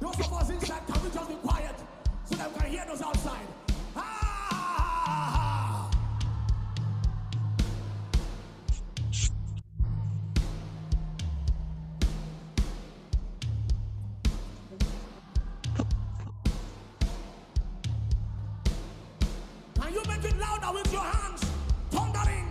Those of us inside, can we just be quiet so that we can hear those outside? Ah! Can you make it louder with your hands? Thundering.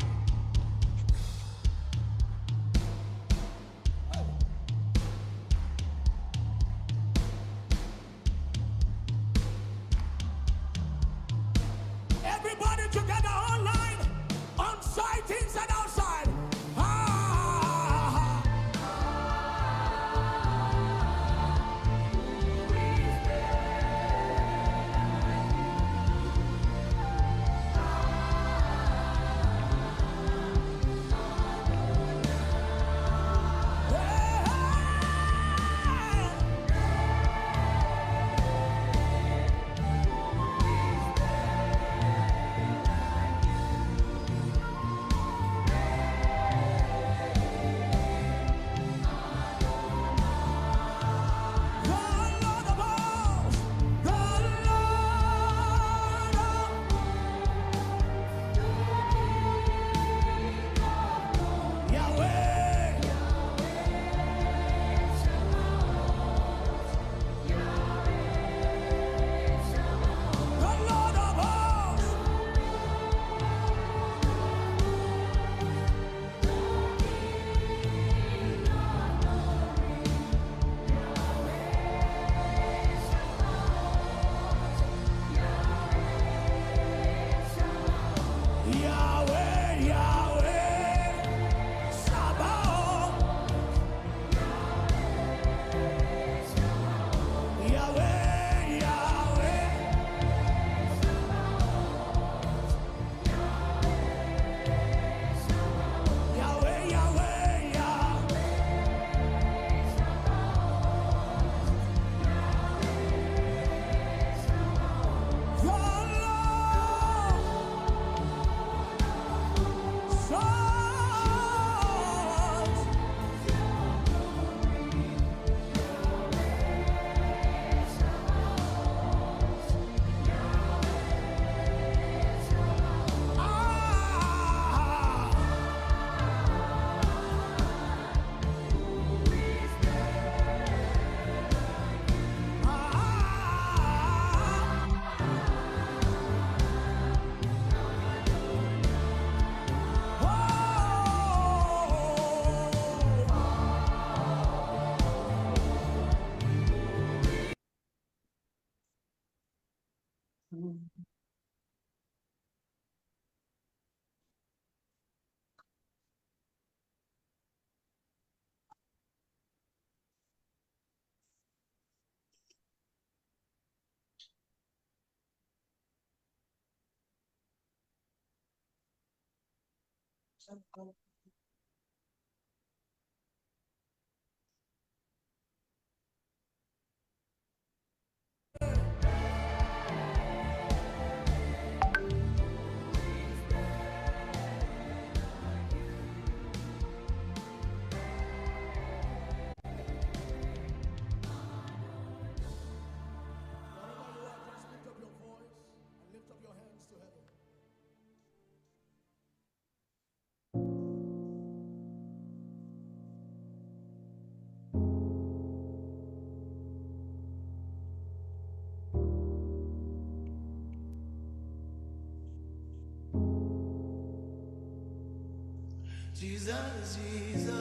Jesus, Jesus,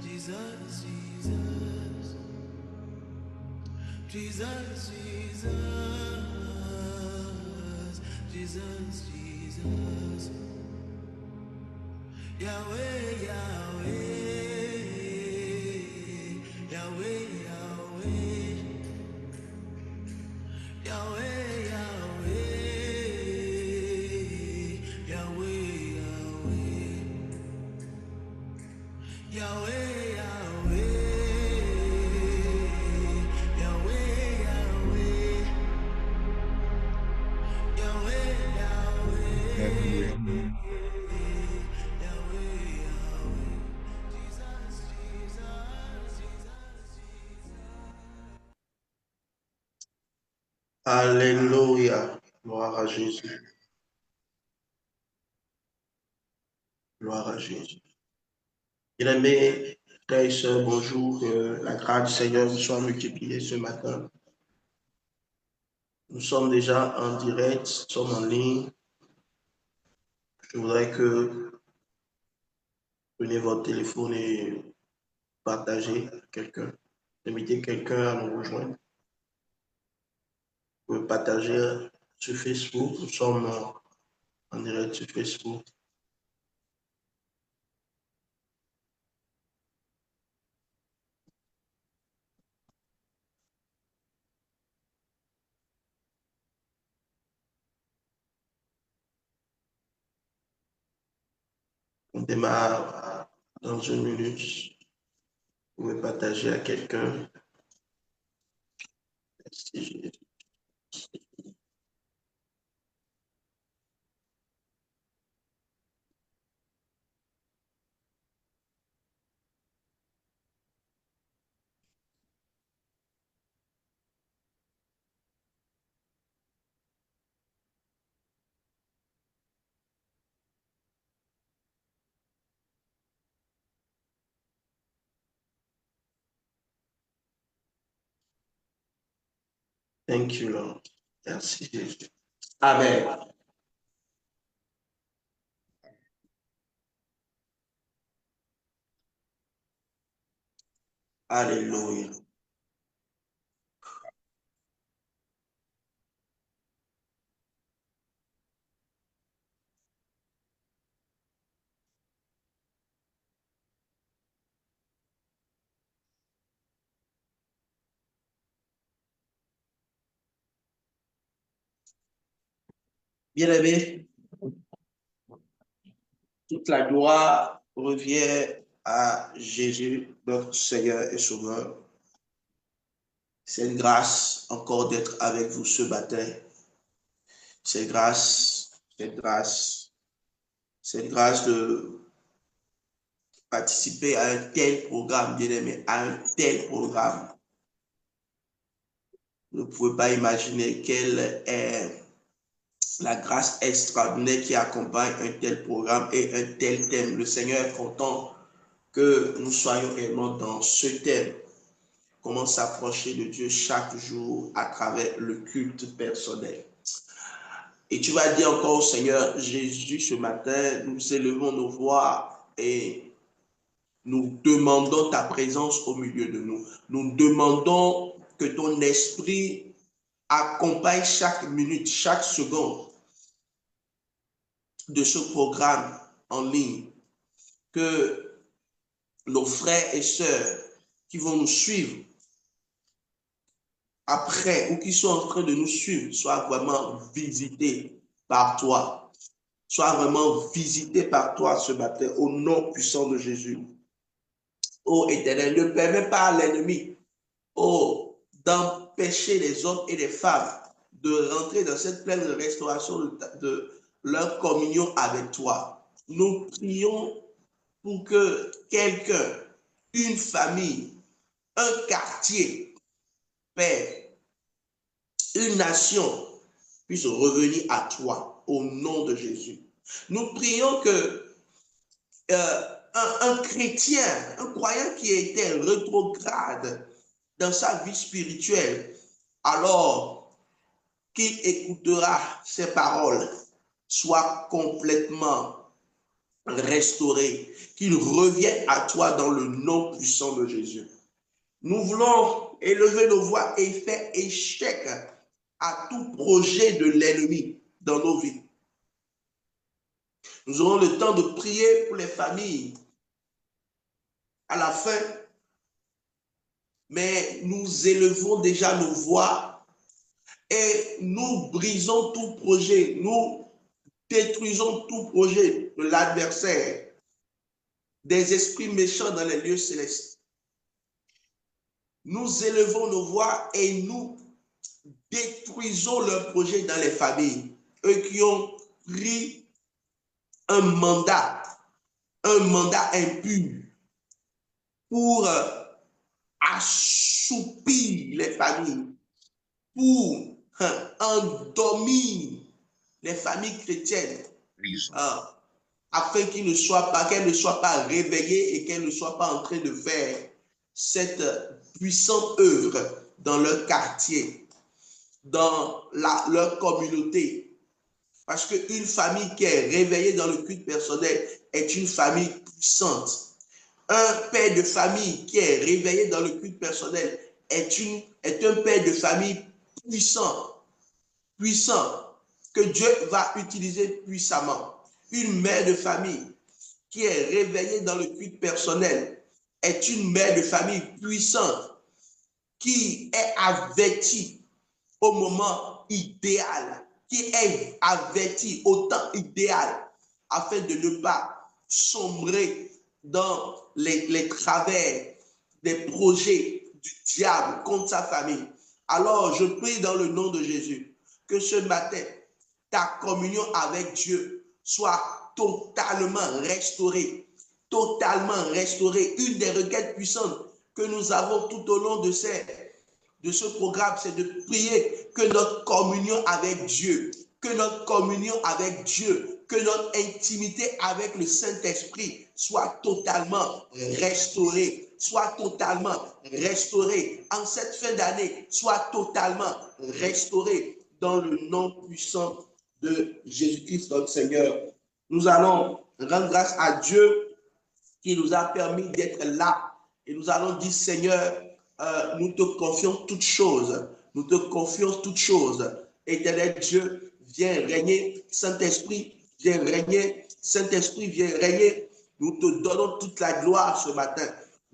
Jesus, Jesus, Jesus, Jesus, Jesus, Jesus, Yahweh, Yahweh, Yahweh, Yahweh, Yahweh, Yahweh, Yahweh, Yahweh, Yahweh, Yahweh, Yahweh, Yahweh, Yahweh, Hallelujah. Alléluia. Gloire à Jésus. Gloire à Jésus. Bien-aimés, frères et sœurs, bonjour. Que la grâce du Seigneur vous soit multipliée ce matin. Nous sommes déjà en direct, nous sommes en ligne. Je voudrais que vous preniez votre téléphone et partagez à quelqu'un. Invitez quelqu'un à nous rejoindre. Vous pouvez partager sur Facebook. Nous sommes en direct sur Facebook. On démarre dans une minute. Vous pouvez partager à quelqu'un. Merci Jésus. Thank you, Lord. Merci Jésus. Amen. Alléluia. Bien-aimé, toute la gloire revient à Jésus, notre Seigneur et Sauveur. C'est une grâce encore d'être avec vous ce matin. C'est grâce de participer à un tel programme, bien-aimé, à un tel programme. Vous ne pouvez pas imaginer quelle est la grâce extraordinaire qui accompagne un tel programme et un tel thème. Le Seigneur est content que nous soyons réellement dans ce thème. Comment s'approcher de Dieu chaque jour à travers le culte personnel. Et tu vas dire encore au Seigneur Jésus ce matin, nous élevons nos voix et nous demandons ta présence au milieu de nous. Nous demandons que ton esprit accompagne chaque minute, chaque seconde de ce programme en ligne. Que nos frères et sœurs qui vont nous suivre après ou qui sont en train de nous suivre soient vraiment visités par toi. Soient vraiment visités par toi ce matin au nom puissant de Jésus. Ô Éternel, ne permets pas à l'ennemi d'empêcher les hommes et les femmes de rentrer dans cette pleine restauration de leur communion avec toi. Nous prions pour que quelqu'un, une famille, un quartier, Père, une nation puisse revenir à toi au nom de Jésus. Nous prions que un chrétien, un croyant qui était rétrograde dans sa vie spirituelle, alors qu'il écoutera ces paroles, soit complètement restauré, qu'il revienne à toi dans le nom puissant de Jésus. Nous voulons élever nos voix et faire échec à tout projet de l'ennemi dans nos vies. Nous aurons le temps de prier pour les familles à la fin, mais nous élevons déjà nos voix et nous brisons tout projet, nous détruisons tout projet de l'adversaire, des esprits méchants dans les lieux célestes. Nous élevons nos voix et nous détruisons leurs projets dans les familles. Eux qui ont pris un mandat impur pour assoupir les familles, pour endormir les familles chrétiennes, afin qu'elles ne soient pas réveillées et qu'elles ne soient pas en train de faire cette puissante œuvre dans leur quartier, dans leur communauté. Parce qu'une famille qui est réveillée dans le culte personnel est une famille puissante. Un père de famille qui est réveillé dans le culte personnel est un père de famille puissant, que Dieu va utiliser puissamment. Une mère de famille qui est réveillée dans le culte personnel est une mère de famille puissante qui est avertie au moment idéal, qui est avertie au temps idéal afin de ne pas sombrer dans les travers des projets du diable contre sa famille. Alors, je prie dans le nom de Jésus que ce matin, ta communion avec Dieu soit totalement restaurée. Totalement restaurée. Une des requêtes puissantes que nous avons tout au long de ce programme, c'est de prier que notre communion avec Dieu, que notre intimité avec le Saint-Esprit soit totalement restaurée, en cette fin d'année, soit totalement restaurée dans le nom puissant de Jésus-Christ notre Seigneur. Nous allons rendre grâce à Dieu qui nous a permis d'être là et nous allons dire Seigneur, nous te confions toutes choses. Nous te confions toutes choses. Éternel Dieu, viens régner. Saint-Esprit, viens régner. Saint-Esprit, viens régner. Nous te donnons toute la gloire ce matin.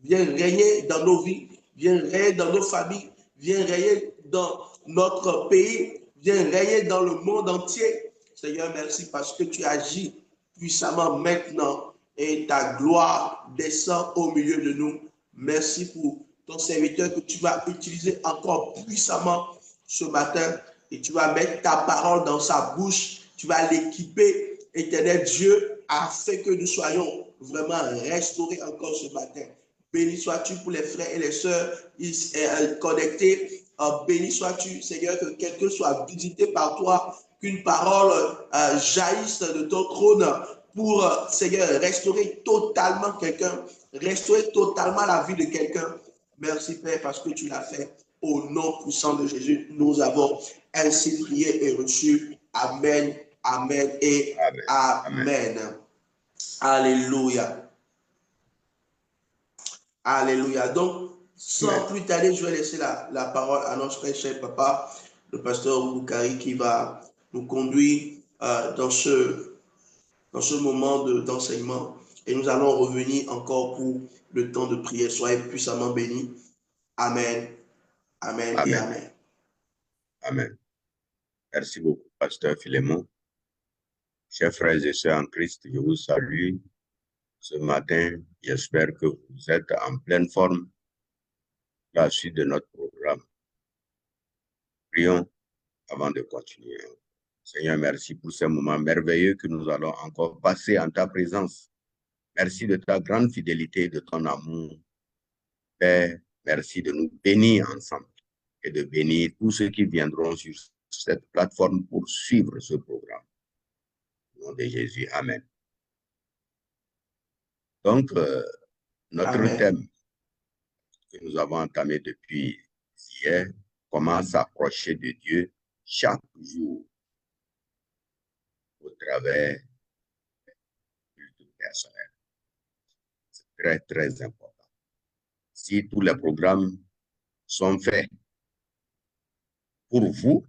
Viens régner dans nos vies. Viens régner dans nos familles. Viens régner dans notre pays. Viens régner dans le monde entier. Seigneur, merci parce que tu agis puissamment maintenant et ta gloire descend au milieu de nous. Merci pour ton serviteur que tu vas utiliser encore puissamment ce matin et tu vas mettre ta parole dans sa bouche, tu vas l'équiper, éternel Dieu, afin que nous soyons vraiment restaurés encore ce matin. Béni sois-tu pour les frères et les sœurs connectés. Béni sois-tu, Seigneur, que quelqu'un soit visité par toi, qu'une parole jaillisse de ton trône pour, Seigneur, restaurer totalement quelqu'un, restaurer totalement la vie de quelqu'un. Merci, Père, parce que tu l'as fait. Au nom puissant de Jésus, nous avons ainsi prié et reçu. Amen, amen et amen. Alléluia. Alléluia. Donc, sans plus tarder, je vais laisser la parole à notre cher papa le pasteur Boukari qui va nous conduire dans ce moment d'enseignement. Et nous allons revenir encore pour le temps de prière. Soyez puissamment bénis. Amen. Amen et Amen. Amen. Amen. Merci beaucoup, pasteur Philémon. Chers frères et sœurs en Christ, je vous salue ce matin. J'espère que vous êtes en pleine forme à la suite de notre programme. Prions avant de continuer. Seigneur, merci pour ce moment merveilleux que nous allons encore passer en ta présence. Merci de ta grande fidélité et de ton amour. Père, merci de nous bénir ensemble et de bénir tous ceux qui viendront sur cette plateforme pour suivre ce programme. Au nom de Jésus, Amen. Donc, notre Amen. thème que nous avons entamé depuis hier, comment s'approcher de Dieu chaque jour au travers du culte personnel. C'est très, très important. Si tous les programmes sont faits pour vous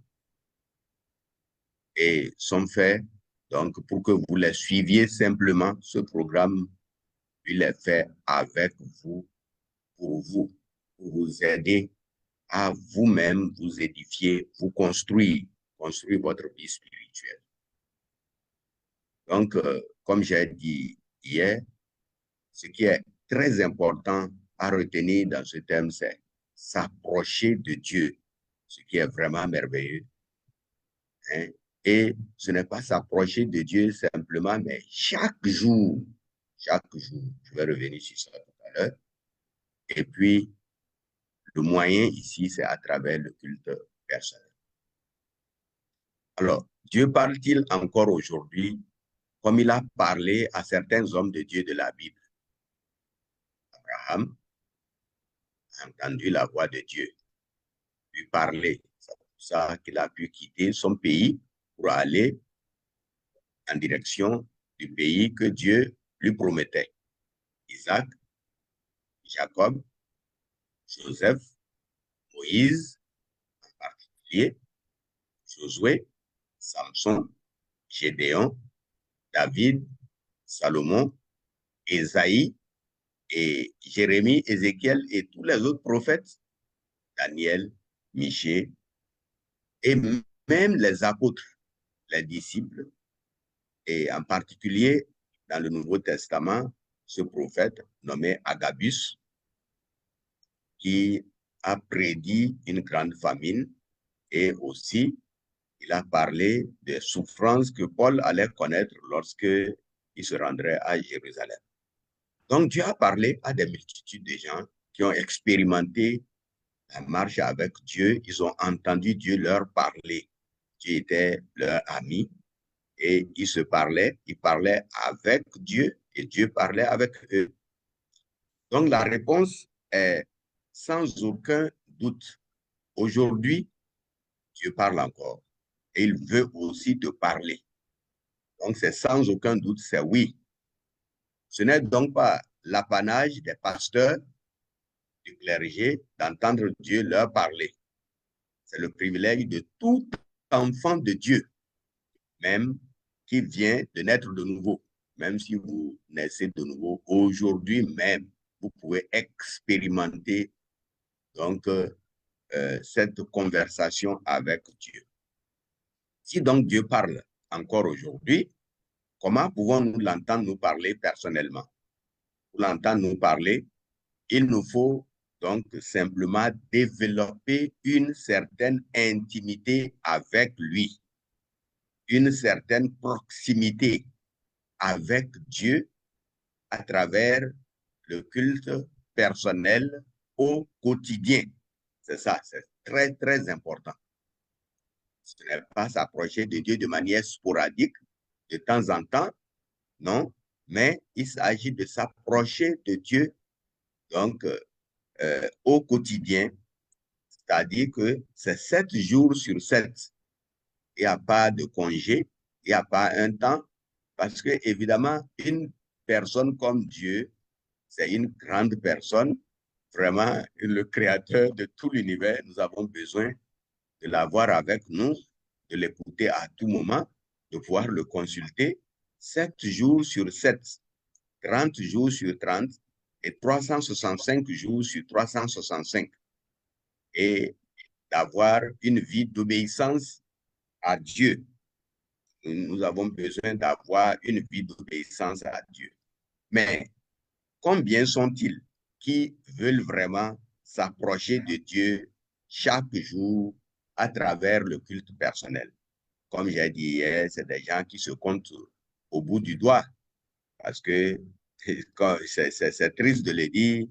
et sont faits donc pour que vous les suiviez simplement, ce programme, il est fait avec vous, pour vous aider à vous-même vous édifier, vous construire votre vie spirituelle. Donc, comme j'ai dit hier, ce qui est très important à retenir dans ce thème, c'est s'approcher de Dieu, ce qui est vraiment merveilleux. Hein? Et ce n'est pas s'approcher de Dieu simplement, mais chaque jour, je vais revenir sur ça tout à l'heure. Et puis, le moyen ici, c'est à travers le culte personnel. Alors, Dieu parle-t-il encore aujourd'hui comme il a parlé à certains hommes de Dieu de la Bible? Abraham a entendu la voix de Dieu, lui parler. C'est pour ça qu'il a pu quitter son pays pour aller en direction du pays que Dieu lui promettait. Isaac, Jacob, Joseph, Moïse, en particulier, Josué, Samson, Gédéon, David, Salomon, Ésaïe, et Jérémie, Ézéchiel et tous les autres prophètes, Daniel, Michée, et même les apôtres, les disciples, et en particulier dans le Nouveau Testament, ce prophète nommé Agabus, qui a prédit une grande famine, et aussi il a parlé des souffrances que Paul allait connaître lorsqu'il se rendrait à Jérusalem. Donc Dieu a parlé à des multitudes de gens qui ont expérimenté la marche avec Dieu, ils ont entendu Dieu leur parler. Dieu était leur ami et ils se parlaient, ils parlaient avec Dieu et Dieu parlait avec eux. Donc la réponse est sans aucun doute. Aujourd'hui, Dieu parle encore et il veut aussi te parler. Donc c'est sans aucun doute, c'est oui. Ce n'est donc pas l'apanage des pasteurs, du clergé, d'entendre Dieu leur parler. C'est le privilège de tout enfant de Dieu, même qui vient de naître de nouveau. Même si vous naissez de nouveau, aujourd'hui même, vous pouvez expérimenter donc cette conversation avec Dieu. Si donc Dieu parle encore aujourd'hui, comment pouvons-nous l'entendre nous parler personnellement? Pour l'entendre nous parler, il nous faut donc simplement développer une certaine intimité avec lui, une certaine proximité avec Dieu à travers le culte personnel au quotidien. C'est ça, c'est très, très important. Ce n'est pas s'approcher de Dieu de manière sporadique, de temps en temps, non, mais il s'agit de s'approcher de Dieu donc au quotidien, c'est-à-dire que c'est 7 jours sur 7. Il n'y a pas de congé, il n'y a pas un temps, parce que évidemment, une personne comme Dieu, c'est une grande personne, vraiment le créateur de tout l'univers. Nous avons besoin de l'avoir avec nous, de l'écouter à tout moment, de pouvoir le consulter 7 jours sur 7, 30 jours sur 30 et 365 jours sur 365. Et d'avoir une vie d'obéissance à Dieu. Nous avons besoin d'avoir une vie d'obéissance à Dieu. Mais combien sont-ils qui veulent vraiment s'approcher de Dieu chaque jour à travers le culte personnel? Comme j'ai dit hier, c'est des gens qui se comptent au bout du doigt. Parce que c'est triste de le dire,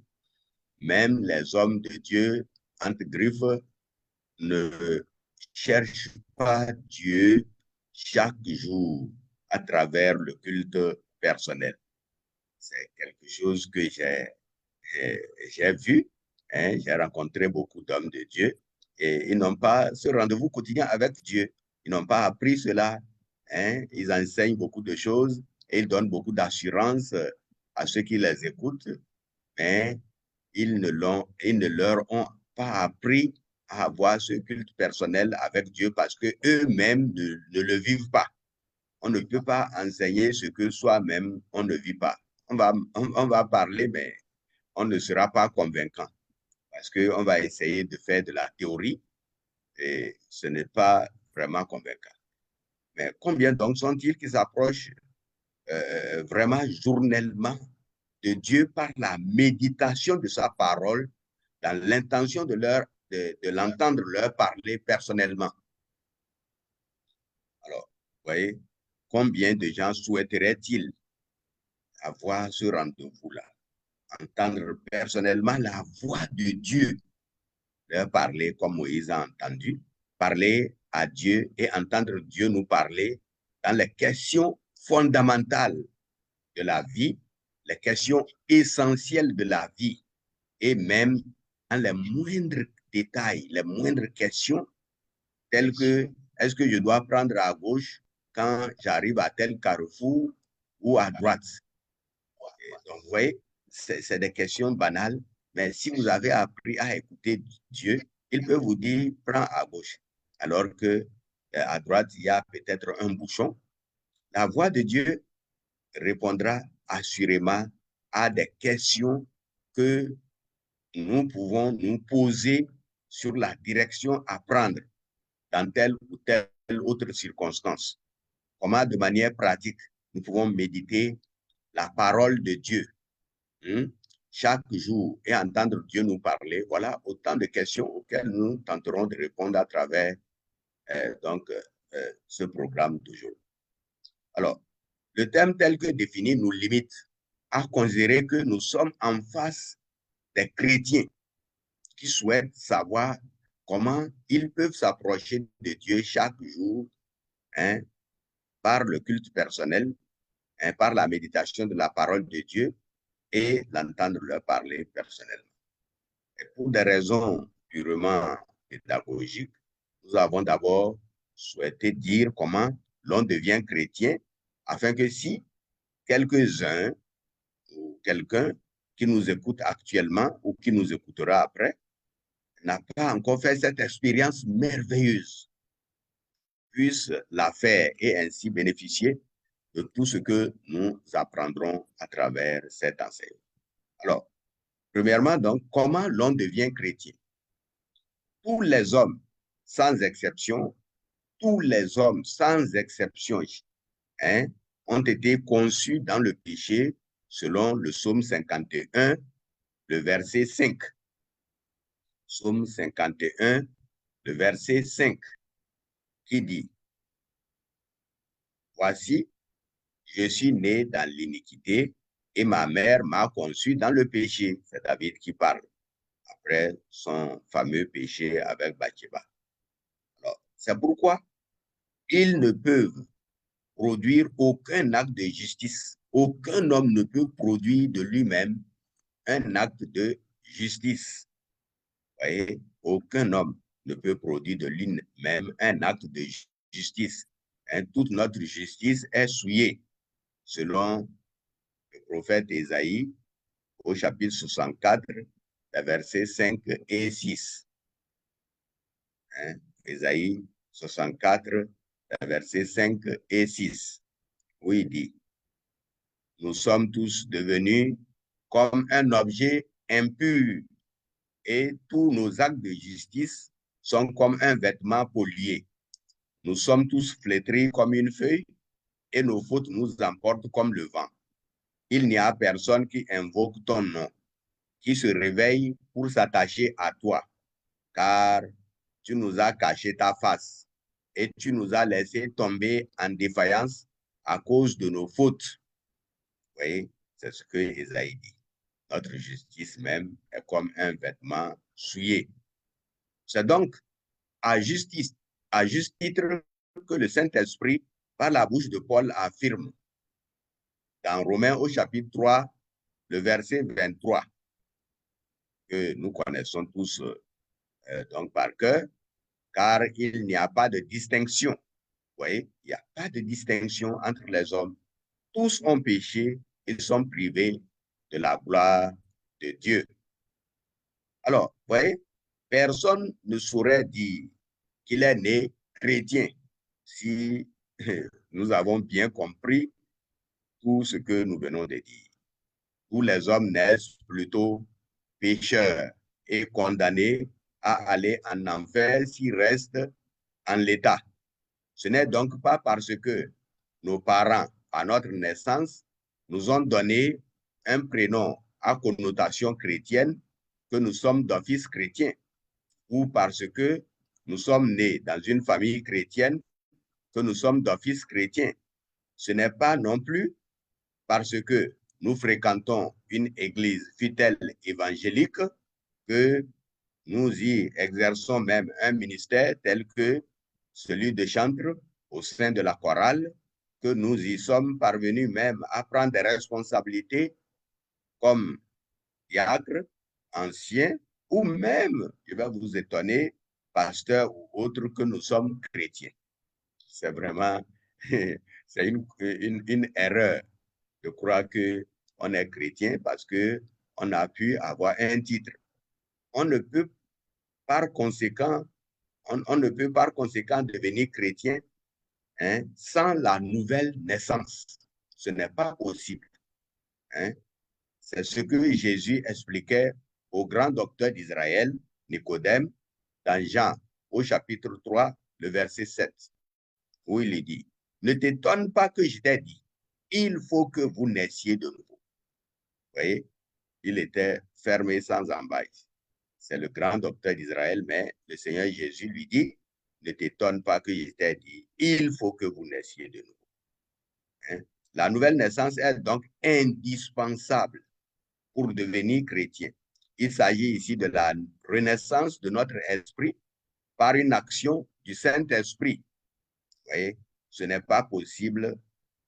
même les hommes de Dieu, entre griffes, ne cherchent pas Dieu chaque jour à travers le culte personnel. C'est quelque chose que j'ai vu, hein, j'ai rencontré beaucoup d'hommes de Dieu et ils n'ont pas ce rendez-vous quotidien avec Dieu. Ils n'ont pas appris cela. Hein, ils enseignent beaucoup de choses et ils donnent beaucoup d'assurance à ceux qui les écoutent, mais ils ne leur ont pas appris à avoir ce culte personnel avec Dieu parce qu'eux-mêmes ne le vivent pas. On ne peut pas enseigner ce que soi-même on ne vit pas. On va parler, mais on ne sera pas convaincant parce qu'on va essayer de faire de la théorie et ce n'est pas vraiment convaincant. Mais combien donc sont-ils qui s'approchent vraiment journellement de Dieu par la méditation de sa parole dans l'intention de l'entendre leur parler personnellement? Alors, vous voyez, combien de gens souhaiteraient-ils avoir ce rendez-vous-là? Entendre personnellement la voix de Dieu, leur parler comme Moïse a entendu, parler à Dieu et entendre Dieu nous parler dans les questions fondamentales de la vie, les questions essentielles de la vie et même dans les moindres détails, les moindres questions telles que est-ce que je dois prendre à gauche quand j'arrive à tel carrefour ou à droite? Et donc, vous voyez, c'est des questions banales, mais si vous avez appris à écouter Dieu, il peut vous dire prends à gauche, alors que à droite, il y a peut-être un bouchon. La voix de Dieu répondra assurément à des questions que nous pouvons nous poser sur la direction à prendre dans telle ou telle autre circonstance. Comment, de manière pratique, nous pouvons méditer la parole de Dieu chaque jour et entendre Dieu nous parler. Voilà autant de questions auxquelles nous tenterons de répondre à travers ce programme d'aujourd'hui. Alors, le thème tel que défini nous limite à considérer que nous sommes en face des chrétiens qui souhaitent savoir comment ils peuvent s'approcher de Dieu chaque jour par le culte personnel, par la méditation de la parole de Dieu et l'entendre leur parler personnellement. Et pour des raisons purement pédagogiques, nous avons d'abord souhaité dire comment l'on devient chrétien afin que si quelques-uns ou quelqu'un qui nous écoute actuellement ou qui nous écoutera après n'a pas encore fait cette expérience merveilleuse, puisse la faire et ainsi bénéficier de tout ce que nous apprendrons à travers cet enseignement. Alors, premièrement, donc, comment l'on devient chrétien? Tous les hommes, sans exception, tous les hommes, sans exception, ont été conçus dans le péché selon le psaume 51, le verset 5. Psaume 51, le verset 5, qui dit, « Voici, je suis né dans l'iniquité et ma mère m'a conçu dans le péché. » C'est David qui parle après son fameux péché avec Bathsheba. Alors, c'est pourquoi ils ne peuvent produire aucun acte de justice. Aucun homme ne peut produire de lui-même un acte de justice. Vous voyez, aucun homme ne peut produire de lui-même un acte de justice. Toute notre justice est souillée, selon le prophète Ésaïe, au chapitre 64, les versets 5 et 6. Ésaïe 64, versets 5 et 6, où il dit, « Nous sommes tous devenus comme un objet impur, et tous nos actes de justice sont comme un vêtement pollué. Nous sommes tous flétris comme une feuille, et nos fautes nous emportent comme le vent. Il n'y a personne qui invoque ton nom, qui se réveille pour s'attacher à toi, car tu nous as caché ta face et tu nous as laissé tomber en défaillance à cause de nos fautes. » Vous voyez, c'est ce que Ésaïe dit. Notre justice même est comme un vêtement souillé. C'est donc à juste titre que le Saint-Esprit, par la bouche de Paul, affirme dans Romains au chapitre 3, le verset 23, que nous connaissons tous donc par cœur, car il n'y a pas de distinction. Vous voyez, il n'y a pas de distinction entre les hommes. Tous ont péché, ils sont privés de la gloire de Dieu. Alors, vous voyez, personne ne saurait dire qu'il est né chrétien si nous avons bien compris tout ce que nous venons de dire. Tous les hommes naissent plutôt pécheurs et condamnés à aller en enfer s'ils restent en l'état. Ce n'est donc pas parce que nos parents, à notre naissance, nous ont donné un prénom à connotation chrétienne que nous sommes d'office chrétien, ou parce que nous sommes nés dans une famille chrétienne que nous sommes d'office chrétien. Ce n'est pas non plus parce que nous fréquentons une église fidèle évangélique que nous y exerçons même un ministère tel que celui de chantre au sein de la chorale, que nous y sommes parvenus même à prendre des responsabilités comme diacre, ancien, ou même, je vais vous étonner, pasteur ou autre, que nous sommes chrétiens. C'est vraiment, c'est une erreur de croire qu'on est chrétien parce qu'on a pu avoir un titre. On ne peut par conséquent, on ne peut par conséquent devenir chrétien sans la nouvelle naissance. Ce n'est pas possible. C'est ce que Jésus expliquait au grand docteur d'Israël, Nicodème, dans Jean, au chapitre 3, le verset 7, où il dit, « Ne t'étonne pas que je t'ai dit, il faut que vous naissiez de nouveau. » Vous voyez, il était fermé sans embâche. C'est le grand docteur d'Israël, mais le Seigneur Jésus lui dit, ne t'étonne pas que je t'ai dit, il faut que vous naissiez de nouveau. La nouvelle naissance est donc indispensable pour devenir chrétien. Il s'agit ici de la renaissance de notre esprit par une action du Saint-Esprit. Vous voyez, ce n'est pas possible,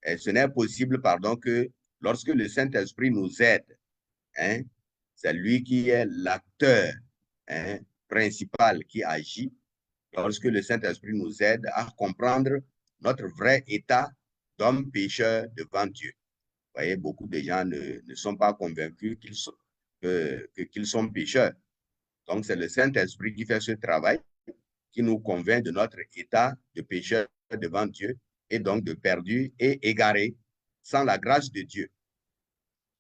que lorsque le Saint-Esprit nous aide, c'est lui qui est l'acteur principal qui agit lorsque le Saint-Esprit nous aide à comprendre notre vrai état d'homme pécheur devant Dieu. Vous voyez, beaucoup de gens ne sont pas convaincus qu'ils sont pécheurs. Donc, c'est le Saint-Esprit qui fait ce travail, qui nous convainc de notre état de pécheur devant Dieu et donc de perdu et égaré sans la grâce de Dieu.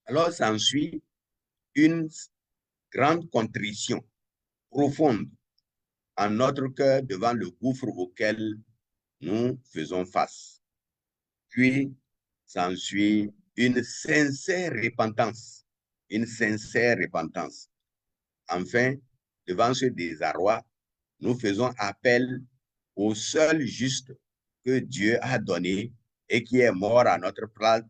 Alors, s'ensuit une grande contrition profonde en notre cœur devant le gouffre auquel nous faisons face. Puis, s'ensuit une sincère repentance. Une sincère repentance. Enfin, devant ce désarroi, nous faisons appel au seul juste que Dieu a donné et qui est mort à notre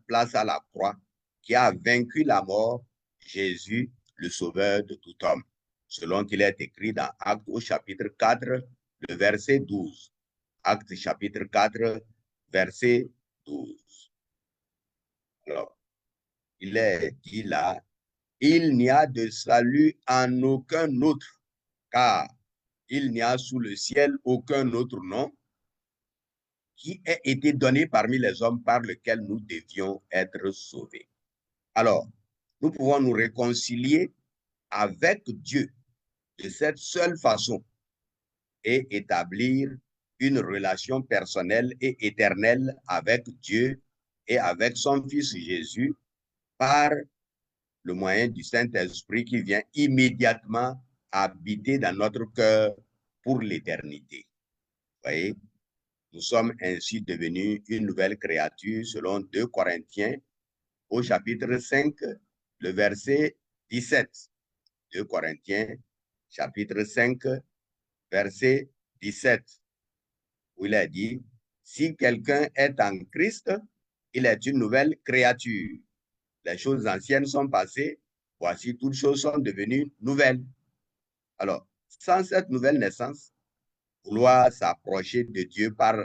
place à la croix, qui a vaincu la mort, Jésus, le sauveur de tout homme, selon qu'il est écrit dans Actes au chapitre 4, le verset 12. Actes chapitre 4, verset 12. Alors, il est dit là, il n'y a de salut en aucun autre, car il n'y a sous le ciel aucun autre nom qui ait été donné parmi les hommes par lequel nous devions être sauvés. Alors, nous pouvons nous réconcilier avec Dieu de cette seule façon, et établir une relation personnelle et éternelle avec Dieu et avec son Fils Jésus par le moyen du Saint-Esprit qui vient immédiatement habiter dans notre cœur pour l'éternité. Vous voyez, nous sommes ainsi devenus une nouvelle créature selon 2 Corinthiens au chapitre 5, le verset 17. 2 Corinthiens, chapitre 5, verset 17, où il a dit, si quelqu'un est en Christ, il est une nouvelle créature. Les choses anciennes sont passées, voici toutes choses sont devenues nouvelles. Alors, sans cette nouvelle naissance, vouloir s'approcher de Dieu par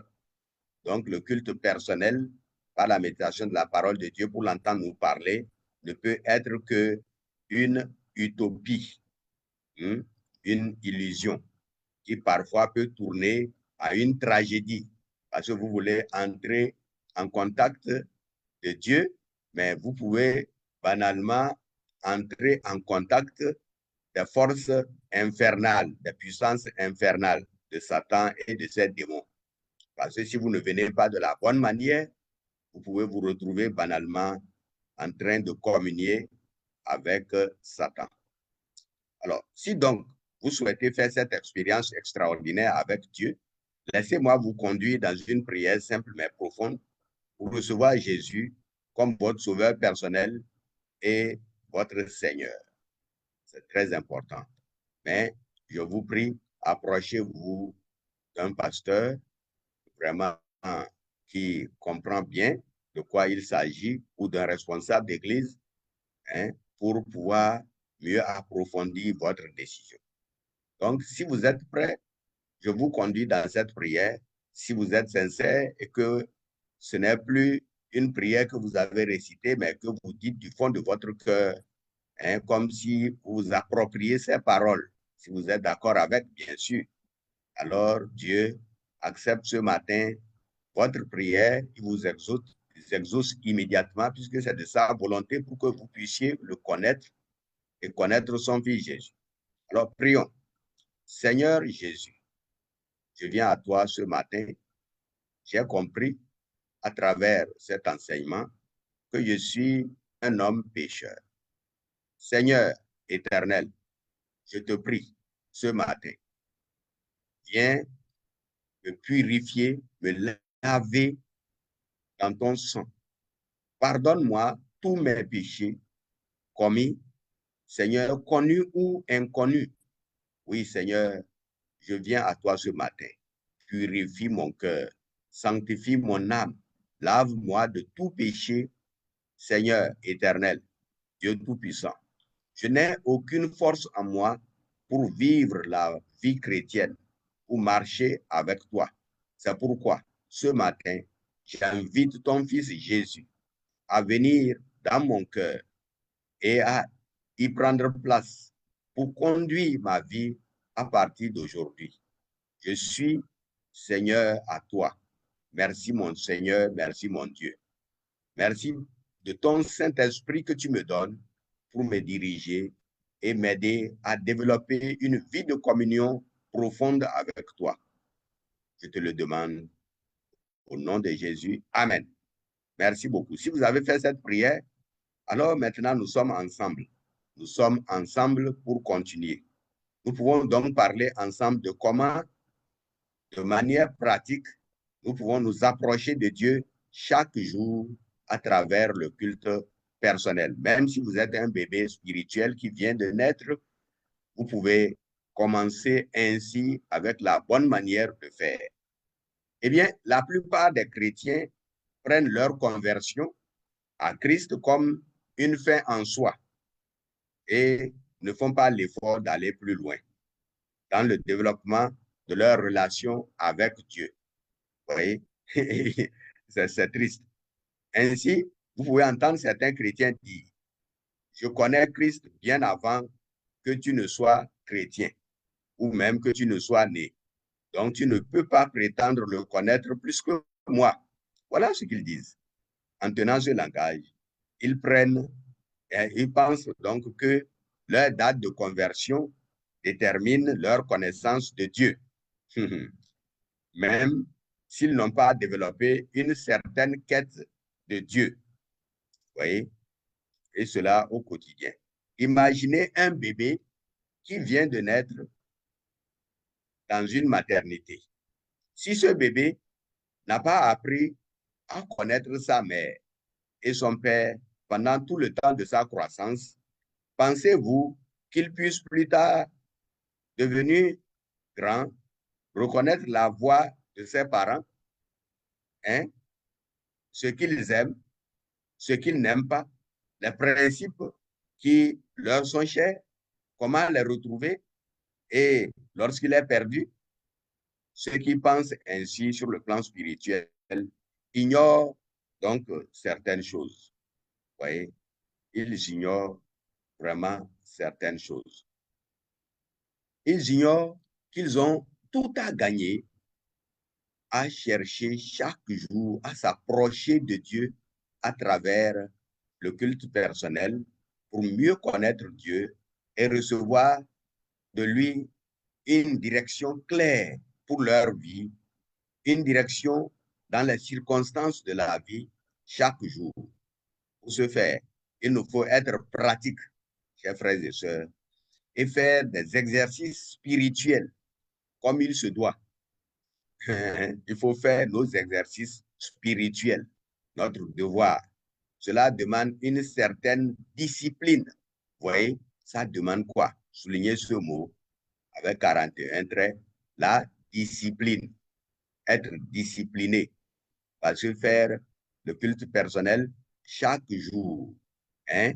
donc le culte personnel, par la méditation de la parole de Dieu pour l'entendre nous parler, ne peut être que une utopie, une illusion qui parfois peut tourner à une tragédie parce que vous voulez entrer en contact de Dieu, mais vous pouvez banalement entrer en contact des forces infernales, des puissances infernales de Satan et de ses démons. Parce que si vous ne venez pas de la bonne manière, vous pouvez vous retrouver banalement en train de communier avec Satan. Alors, si donc vous souhaitez faire cette expérience extraordinaire avec Dieu, laissez-moi vous conduire dans une prière simple mais profonde pour recevoir Jésus comme votre sauveur personnel et votre Seigneur. C'est très important. Mais je vous prie, approchez-vous d'un pasteur vraiment qui comprend bien de quoi il s'agit ou d'un responsable d'église pour pouvoir mieux approfondir votre décision. Donc, si vous êtes prêts, je vous conduis dans cette prière. Si vous êtes sincère et que ce n'est plus une prière que vous avez récitée, mais que vous dites du fond de votre cœur, comme si vous vous appropriez ces paroles, si vous êtes d'accord avec, bien sûr. Alors, Dieu accepte ce matin votre prière, il vous exauce immédiatement, puisque c'est de sa volonté pour que vous puissiez le connaître et connaître son Fils Jésus. Alors, prions. Seigneur Jésus, je viens à toi ce matin. J'ai compris à travers cet enseignement que je suis un homme pécheur. Seigneur éternel, je te prie ce matin, viens me purifier, me laver dans ton sang. Pardonne-moi tous mes péchés commis, Seigneur, connus ou inconnus. Oui, Seigneur, je viens à toi ce matin. Purifie mon cœur, sanctifie mon âme, lave-moi de tout péché, Seigneur éternel, Dieu Tout-Puissant. Je n'ai aucune force en moi pour vivre la vie chrétienne, pour marcher avec toi. C'est pourquoi, ce matin, j'invite ton Fils Jésus à venir dans mon cœur et à y prendre place pour conduire ma vie à partir d'aujourd'hui. Je suis Seigneur à toi. Merci mon Seigneur, merci mon Dieu. Merci de ton Saint-Esprit que tu me donnes pour me diriger et m'aider à développer une vie de communion profonde avec toi. Je te le demande au nom de Jésus. Amen. Merci beaucoup. Si vous avez fait cette prière, alors maintenant nous sommes ensemble. Nous sommes ensemble pour continuer. Nous pouvons donc parler ensemble de comment, de manière pratique, nous pouvons nous approcher de Dieu chaque jour à travers le culte personnel. Même si vous êtes un bébé spirituel qui vient de naître, vous pouvez commencer ainsi avec la bonne manière de faire. Eh bien, la plupart des chrétiens prennent leur conversion à Christ comme une fin en soi et ne font pas l'effort d'aller plus loin dans le développement de leur relation avec Dieu. Vous voyez, c'est triste. Ainsi, vous pouvez entendre certains chrétiens dire, je connais Christ bien avant que tu ne sois chrétien ou même que tu ne sois né. Donc, tu ne peux pas prétendre le connaître plus que moi. Voilà ce qu'ils disent. En tenant ce langage, ils pensent donc que leur date de conversion détermine leur connaissance de Dieu. même s'ils n'ont pas développé une certaine quête de Dieu. Vous voyez? Et cela au quotidien. Imaginez un bébé qui vient de naître dans une maternité. Si ce bébé n'a pas appris à connaître sa mère et son père pendant tout le temps de sa croissance, pensez-vous qu'il puisse plus tard devenir grand, reconnaître la voix de ses parents, hein, ce qu'ils aiment, ce qu'ils n'aiment pas, les principes qui leur sont chers, comment les retrouver, et lorsqu'il est perdu, ceux qui pensent ainsi sur le plan spirituel ignorent donc certaines choses. Vous voyez, ils ignorent vraiment certaines choses. Ils ignorent qu'ils ont tout à gagner à chercher chaque jour à s'approcher de Dieu à travers le culte personnel pour mieux connaître Dieu et recevoir de lui une direction claire pour leur vie, une direction dans les circonstances de la vie chaque jour. Pour ce faire, il nous faut être pratique, chers frères et sœurs, et faire des exercices spirituels comme il se doit. Il faut faire nos exercices spirituels, notre devoir. Cela demande une certaine discipline. Vous voyez, ça demande quoi? Soulignez ce mot avec 41 traits, la discipline. Être discipliné, parce que faire le culte personnel chaque jour, hein,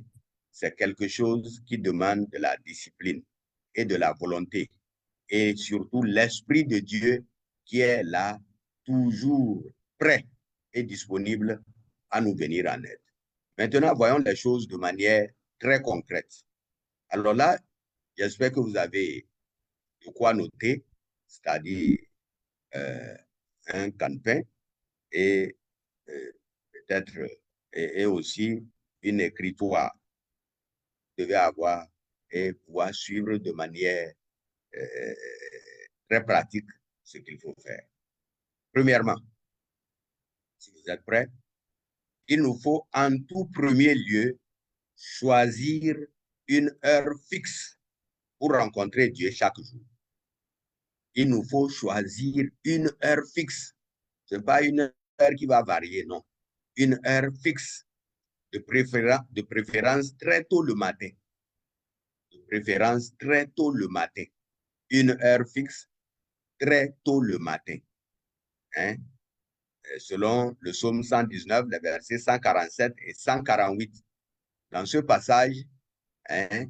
c'est quelque chose qui demande de la discipline et de la volonté, et surtout l'Esprit de Dieu qui est là, toujours prêt et disponible à nous venir en aide. Maintenant, voyons les choses de manière très concrète. Alors là, j'espère que vous avez de quoi noter, c'est-à-dire un calepin et peut-être et aussi une écritoire. Vous devez avoir et pouvoir suivre de manière très pratique ce qu'il faut faire. Premièrement, si vous êtes prêts, il nous faut en tout premier lieu choisir une heure fixe pour rencontrer Dieu chaque jour. Il nous faut choisir une heure fixe. Ce n'est pas une heure qui va varier, non. Une heure fixe, de préférence très tôt le matin. De préférence très tôt le matin. Une heure fixe, très tôt le matin. Hein? Selon le psaume 119, les versets 147 et 148. Dans ce passage, hein,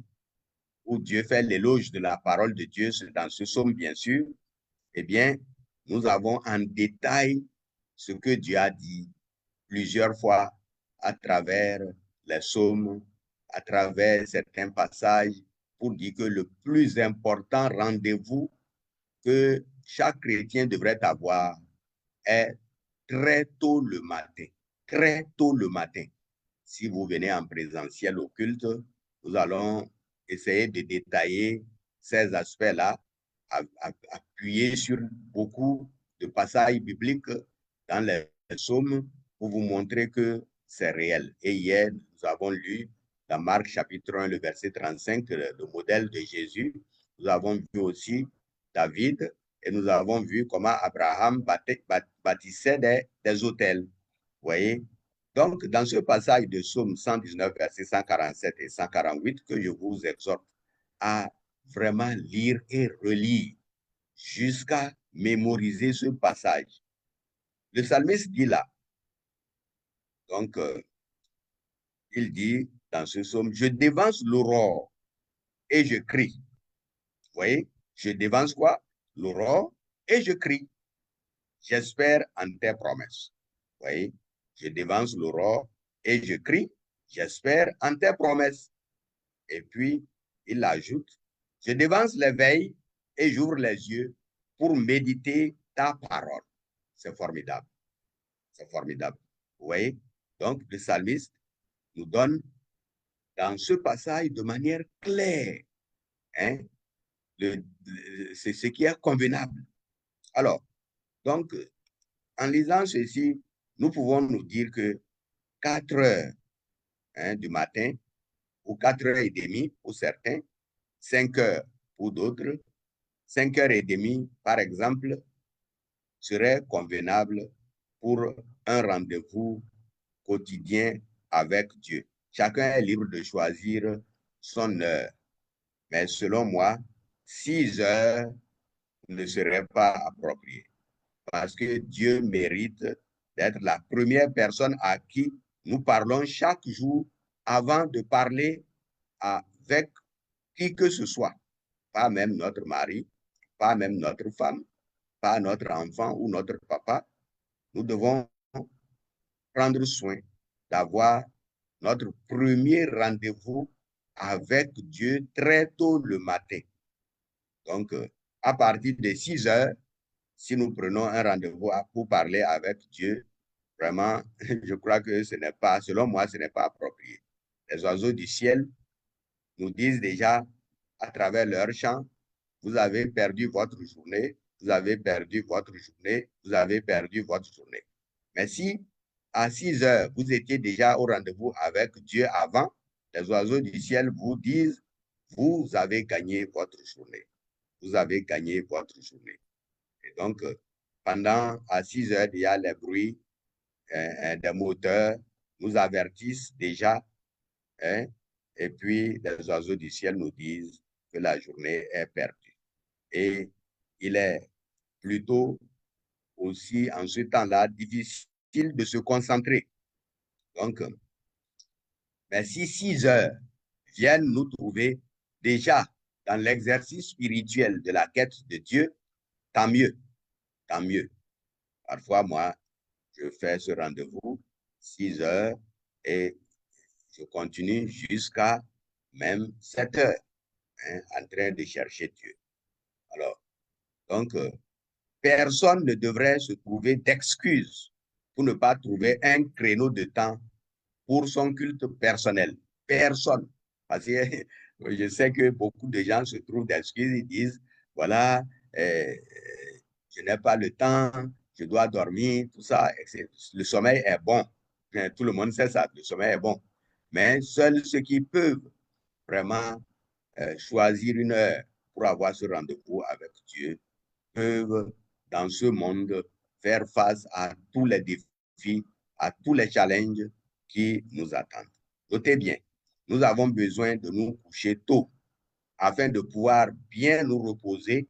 où Dieu fait l'éloge de la parole de Dieu, dans ce psaume, bien sûr, eh bien, nous avons en détail ce que Dieu a dit plusieurs fois à travers les psaumes, à travers certains passages, pour dire que le plus important rendez-vous que chaque chrétien devrait avoir est très tôt le matin. Très tôt le matin. Si vous venez en présentiel au culte, nous allons essayer de détailler ces aspects-là, appuyer sur beaucoup de passages bibliques dans les psaumes pour vous montrer que c'est réel. Et hier, nous avons lu dans Marc chapitre 1, le verset 35, le modèle de Jésus. Nous avons vu aussi David et nous avons vu comment Abraham bâtissait des autels. Vous voyez? Donc, dans ce passage de Psaume 119, versets 147 et 148, que je vous exhorte à vraiment lire et relire jusqu'à mémoriser ce passage. Le psalmiste dit là, donc, il dit dans ce psaume, je dévance l'aurore et je crie. Vous voyez, je dévance quoi? L'aurore et je crie. J'espère en tes promesses. Vous voyez, je dévance l'aurore et je crie. J'espère en tes promesses. Et puis, il ajoute, je dévance les veilles et j'ouvre les yeux pour méditer ta parole. C'est formidable. C'est formidable. Vous voyez? Donc, le psalmiste nous donne dans ce passage de manière claire, hein, c'est ce qui est convenable. Alors, donc, en lisant ceci, nous pouvons nous dire que 4 heures du matin, ou 4h30 pour certains, 5 heures pour d'autres, 5h30, par exemple, serait convenable pour un rendez-vous quotidien avec Dieu. Chacun est libre de choisir son heure. Mais selon moi, 6 heures ne serait pas approprié. Parce que Dieu mérite d'être la première personne à qui nous parlons chaque jour avant de parler avec qui que ce soit. Pas même notre mari, pas même notre femme, pas notre enfant ou notre papa. Nous devons prendre soin d'avoir notre premier rendez-vous avec Dieu très tôt le matin. Donc, à partir de 6 heures, si nous prenons un rendez-vous pour parler avec Dieu, vraiment, je crois que ce n'est pas, selon moi, ce n'est pas approprié. Les oiseaux du ciel nous disent déjà à travers leur chant, vous avez perdu votre journée, vous avez perdu votre journée, vous avez perdu votre journée. Mais si à 6 heures, vous étiez déjà au rendez-vous avec Dieu avant, les oiseaux du ciel vous disent, vous avez gagné votre journée. Vous avez gagné votre journée. Et donc, pendant à 6 heures, il y a les bruits des moteurs nous avertissent déjà, hein, et puis les oiseaux du ciel nous disent que la journée est perdue. Et il est plutôt aussi en ce temps-là difficile de se concentrer. Donc, mais si 6 heures viennent nous trouver déjà dans l'exercice spirituel de la quête de Dieu, tant mieux, tant mieux. Parfois, moi, je fais ce rendez-vous 6 heures et je continue jusqu'à même 7 heures en train de chercher Dieu. Alors, donc, personne ne devrait se trouver d'excuses pour ne pas trouver un créneau de temps pour son culte personnel. Personne. Parce que je sais que beaucoup de gens se trouvent d'excuses, ils disent, voilà, je n'ai pas le temps, je dois dormir, tout ça. Le sommeil est bon. Tout le monde sait ça, le sommeil est bon. Mais seuls ceux qui peuvent vraiment choisir une heure pour avoir ce rendez-vous avec Dieu peuvent, dans ce monde, faire face à tous les défis, à tous les challenges qui nous attendent. Notez bien, nous avons besoin de nous coucher tôt afin de pouvoir bien nous reposer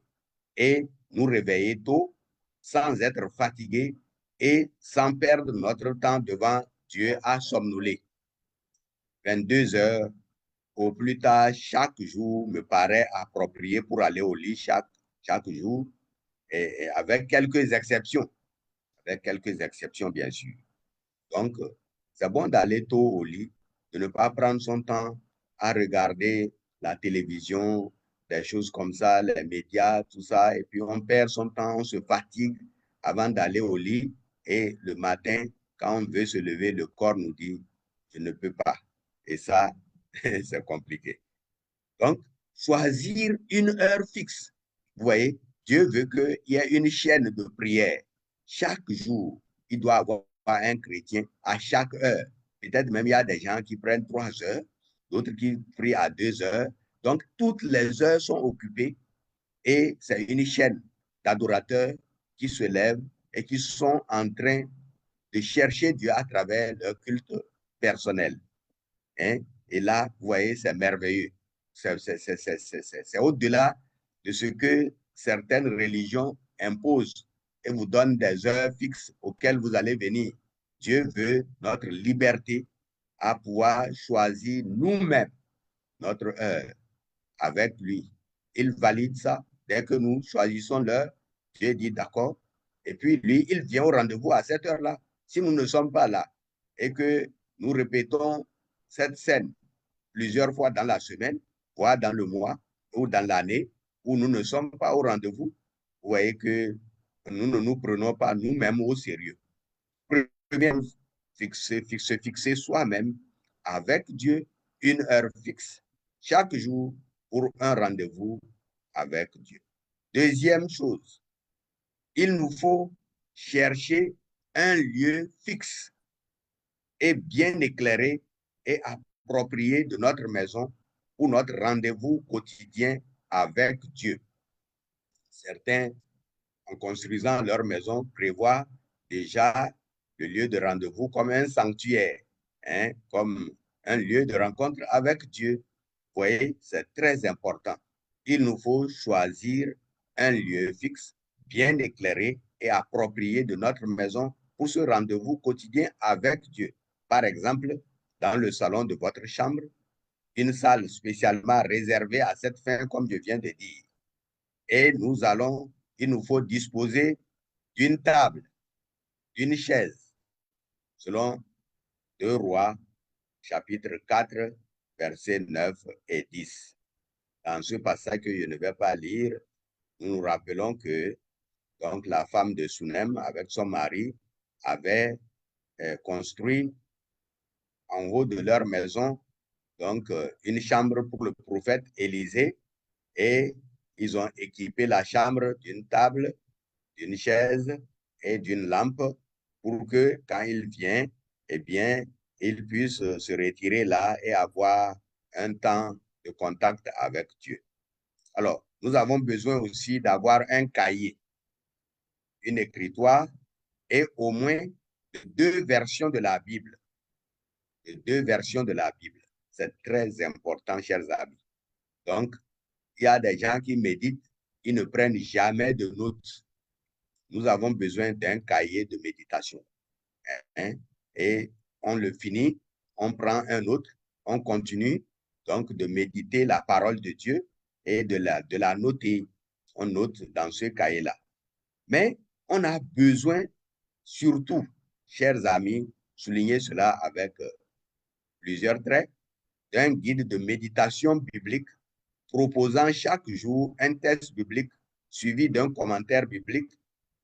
et nous réveiller tôt sans être fatigués et sans perdre notre temps devant Dieu à somnoler. 22 heures au plus tard chaque jour me paraît approprié pour aller au lit chaque jour, et avec quelques exceptions. Avec quelques exceptions, bien sûr. Donc, c'est bon d'aller tôt au lit, de ne pas prendre son temps à regarder la télévision, des choses comme ça, les médias, tout ça, et puis on perd son temps, on se fatigue avant d'aller au lit, et le matin, quand on veut se lever, le corps nous dit, je ne peux pas. Et ça, c'est compliqué. Donc, choisir une heure fixe. Vous voyez, Dieu veut qu'il y ait une chaîne de prière. Chaque jour, il doit avoir un chrétien à chaque heure. Peut-être même il y a des gens qui prennent 3 heures, d'autres qui prient à 2 heures. Donc, toutes les heures sont occupées et c'est une chaîne d'adorateurs qui se lèvent et qui sont en train de chercher Dieu à travers leur culte personnel. Hein? Et là, vous voyez, c'est merveilleux. C'est au-delà de ce que certaines religions imposent et vous donnent des heures fixes auxquelles vous allez venir. Dieu veut notre liberté à pouvoir choisir nous-mêmes notre heure avec lui. Il valide ça. Dès que nous choisissons l'heure, Dieu dit d'accord. Et puis lui, il vient au rendez-vous à cette heure-là. Si nous ne sommes pas là et que nous répétons cette scène plusieurs fois dans la semaine, voire dans le mois ou dans l'année, où nous ne sommes pas au rendez-vous, vous voyez que nous ne nous prenons pas nous-mêmes au sérieux. Premièrement, fixer soi-même avec Dieu une heure fixe, chaque jour pour un rendez-vous avec Dieu. Deuxième chose, il nous faut chercher un lieu fixe et bien éclairé et approprié de notre maison pour notre rendez-vous quotidien avec Dieu. Certains, en construisant leur maison, prévoient déjà le lieu de rendez-vous comme un sanctuaire, hein, comme un lieu de rencontre avec Dieu. Vous voyez, c'est très important. Il nous faut choisir un lieu fixe, bien éclairé et approprié de notre maison pour ce rendez-vous quotidien avec Dieu. Par exemple, dans le salon de votre chambre, une salle spécialement réservée à cette fin, comme je viens de dire. Et il nous faut disposer d'une table, d'une chaise, selon 2 Rois, chapitre 4, versets 9 et 10. Dans ce passage que je ne vais pas lire, nous nous rappelons que donc, la femme de Sunem, avec son mari, avait construit en haut de leur maison donc, une chambre pour le prophète Élisée, et ils ont équipé la chambre d'une table, d'une chaise et d'une lampe pour que quand il vient, eh bien, il puisse se retirer là et avoir un temps de contact avec Dieu. Alors, nous avons besoin aussi d'avoir un cahier, une écritoire et au moins 2 versions de la Bible. 2 versions de la Bible. C'est très important, chers amis. Donc, il y a des gens qui méditent, ils ne prennent jamais de notes. Nous avons besoin d'un cahier de méditation. Hein? Et on le finit, on prend un autre, on continue donc de méditer la parole de Dieu et de la noter. On note dans ce cahier-là. Mais on a besoin, surtout, chers amis, souligner cela avec plusieurs traits, d'un guide de méditation biblique proposant chaque jour un texte biblique suivi d'un commentaire biblique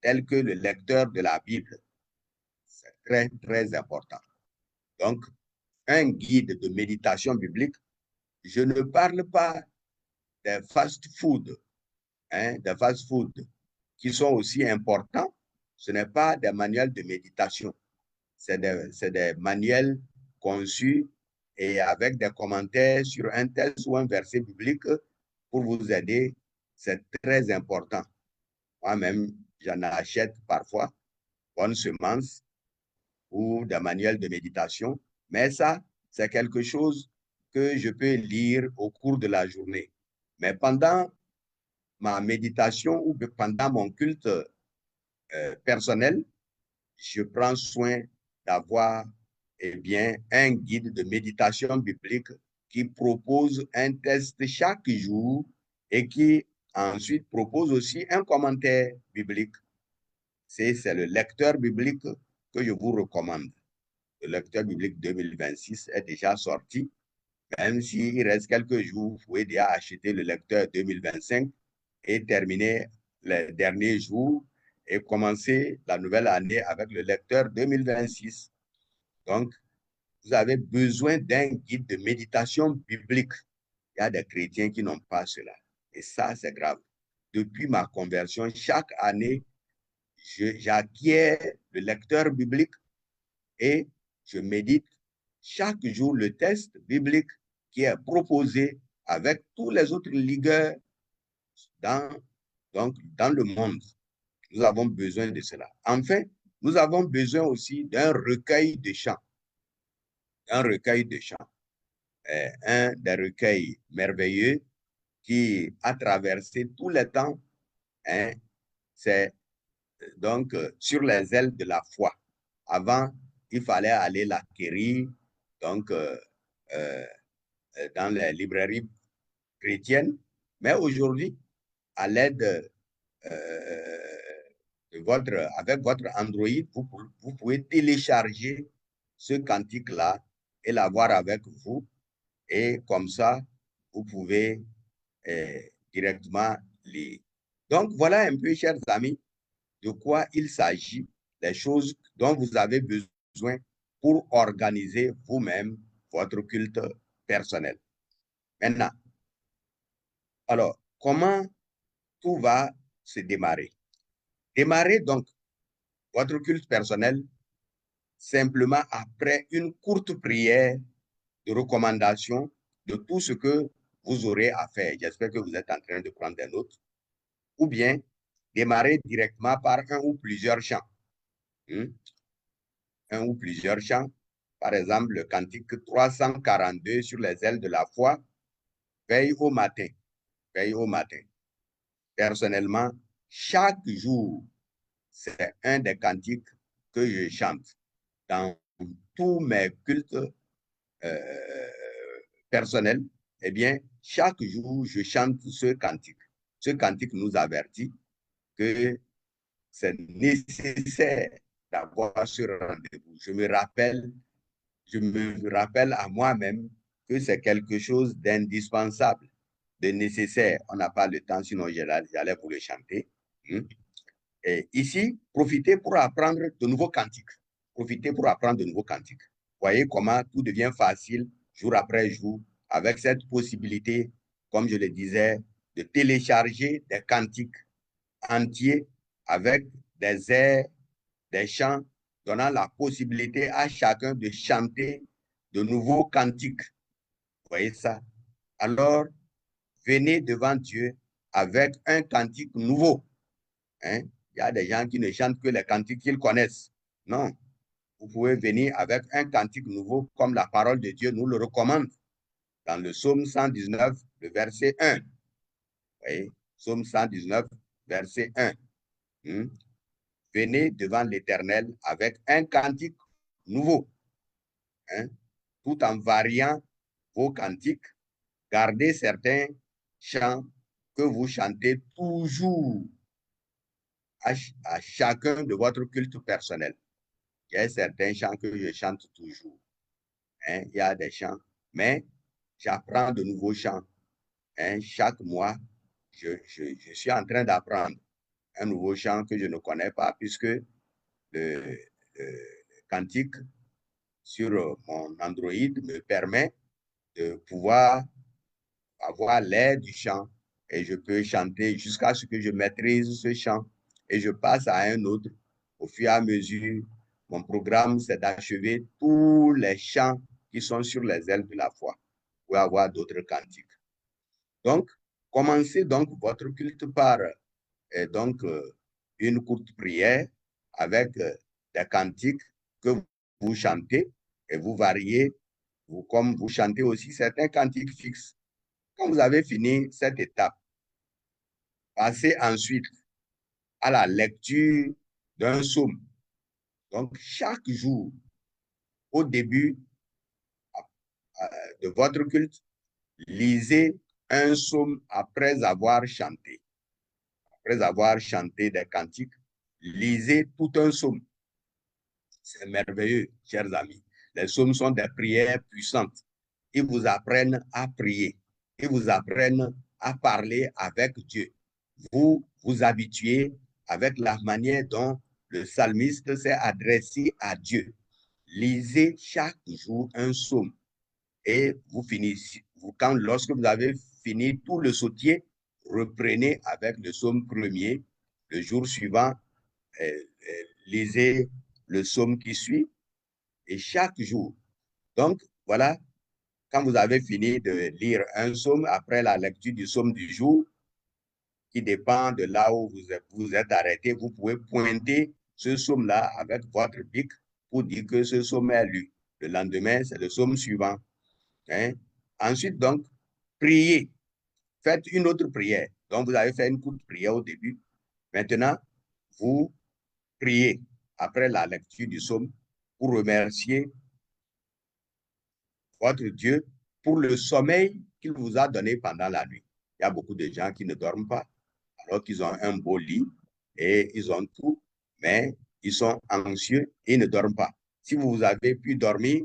tel que le lecteur de la Bible. C'est très, très important. Donc, un guide de méditation biblique, je ne parle pas des fast-food, des fast-food qui sont aussi importants. Ce n'est pas des manuels de méditation. C'est des manuels conçus et avec des commentaires sur un texte ou un verset biblique pour vous aider. C'est très important. Moi-même, j'en achète parfois, bonne semence ou des manuels de méditation. Mais ça, c'est quelque chose que je peux lire au cours de la journée. Mais pendant ma méditation ou pendant mon culte personnel, je prends soin d'avoir un guide de méditation biblique qui propose un test chaque jour et qui ensuite propose aussi un commentaire biblique. C'est le lecteur biblique que je vous recommande. Le lecteur biblique 2026 est déjà sorti. Même s'il reste quelques jours, vous pouvez déjà acheter le lecteur 2025 et terminer les derniers jours et commencer la nouvelle année avec le lecteur 2026. Donc, vous avez besoin d'un guide de méditation biblique. Il y a des chrétiens qui n'ont pas cela. Et ça, c'est grave. Depuis ma conversion, chaque année, j'acquiers le lecteur biblique et je médite chaque jour le texte biblique qui est proposé avec tous les autres ligueurs dans le monde. Nous avons besoin de cela. Enfin, nous avons besoin aussi d'un recueil de chants. Un recueil de chants. Un des recueils merveilleux qui a traversé tous les temps. Hein, c'est donc sur les ailes de la foi. Avant, il fallait aller l'acquérir donc, dans les librairies chrétiennes. Mais aujourd'hui, à l'aide avec votre Android, vous pouvez télécharger ce cantique-là et l'avoir avec vous. Et comme ça, vous pouvez directement lire. Donc, voilà un peu, chers amis, de quoi il s'agit, les choses dont vous avez besoin pour organiser vous-même votre culte personnel. Maintenant, alors, comment tout va se démarrer? Démarrez donc votre culte personnel simplement après une courte prière de recommandation de tout ce que vous aurez à faire. J'espère que vous êtes en train de prendre des notes. Ou bien, démarrer directement par un ou plusieurs chants. Un ou plusieurs chants. Par exemple, le cantique 342 sur les ailes de la foi, veille au matin. Veille au matin. Personnellement, chaque jour, c'est un des cantiques que je chante dans tous mes cultes personnels. Eh bien, chaque jour, je chante ce cantique. Ce cantique nous avertit que c'est nécessaire d'avoir ce rendez-vous. Je me rappelle à moi-même que c'est quelque chose d'indispensable, de nécessaire. On n'a pas le temps, sinon j'allais vous le chanter. Et ici, profitez pour apprendre de nouveaux cantiques. Profitez pour apprendre de nouveaux cantiques. Voyez comment tout devient facile jour après jour avec cette possibilité, comme je le disais, de télécharger des cantiques entiers avec des airs, des chants, donnant la possibilité à chacun de chanter de nouveaux cantiques. Vous voyez ça? Alors, venez devant Dieu avec un cantique nouveau. Il y a des gens qui ne chantent que les cantiques qu'ils connaissent. Non, vous pouvez venir avec un cantique nouveau comme la parole de Dieu nous le recommande. Dans le psaume 119, le verset 1. Vous voyez? Psaume 119, verset 1. Venez devant l'Éternel avec un cantique nouveau, tout en variant vos cantiques. Gardez certains chants que vous chantez toujours à chacun de votre culte personnel. Il y a certains chants que je chante toujours. Il y a des chants, mais j'apprends de nouveaux chants. Chaque mois, je suis en train d'apprendre un nouveau chant que je ne connais pas, puisque le cantique sur mon Android me permet de pouvoir avoir l'air du chant et je peux chanter jusqu'à ce que je maîtrise ce chant et je passe à un autre. Au fur et à mesure, mon programme, c'est d'achever tous les chants qui sont sur les ailes de la foi pour avoir d'autres cantiques. Donc, commencez donc votre culte par une courte prière avec des cantiques que vous chantez et vous variez, comme vous chantez aussi certains cantiques fixes. Quand vous avez fini cette étape, passez ensuite à la lecture d'un psaume. Donc, chaque jour, au début de votre culte, lisez un psaume après avoir chanté. Après avoir chanté des cantiques, lisez tout un psaume. C'est merveilleux, chers amis. Les psaumes sont des prières puissantes. Ils vous apprennent à prier. Ils vous apprennent à parler avec Dieu. Vous vous habituez avec la manière dont le psalmiste s'est adressé à Dieu. Lisez chaque jour un psaume et vous finissez. Lorsque vous avez fini tout le sautier, reprenez avec le psaume premier. Le jour suivant, lisez le psaume qui suit et chaque jour. Donc, voilà, quand vous avez fini de lire un psaume, après la lecture du psaume du jour, qui dépend de là où vous êtes arrêté, vous pouvez pointer ce psaume-là avec votre bic pour dire que ce psaume est lu. Le lendemain, c'est le psaume suivant. Ensuite, donc, priez. Faites une autre prière. Donc, vous avez fait une courte prière au début. Maintenant, vous priez après la lecture du psaume pour remercier votre Dieu pour le sommeil qu'il vous a donné pendant la nuit. Il y a beaucoup de gens qui ne dorment pas, alors qu'ils ont un beau lit et ils ont tout, mais ils sont anxieux et ne dorment pas. Si vous avez pu dormir,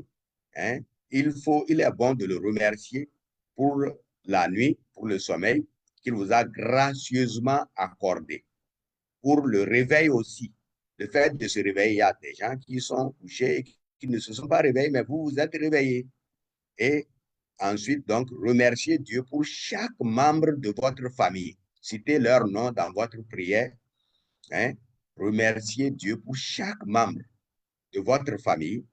il est bon de le remercier pour la nuit, pour le sommeil qu'il vous a gracieusement accordé. Pour le réveil aussi, le fait de se réveiller, il y a des gens qui sont couchés et qui ne se sont pas réveillés, mais vous vous êtes réveillés. Et ensuite, donc, remerciez Dieu pour chaque membre de votre famille. Citez leur nom dans votre prière. remercier Dieu pour chaque membre de votre famille.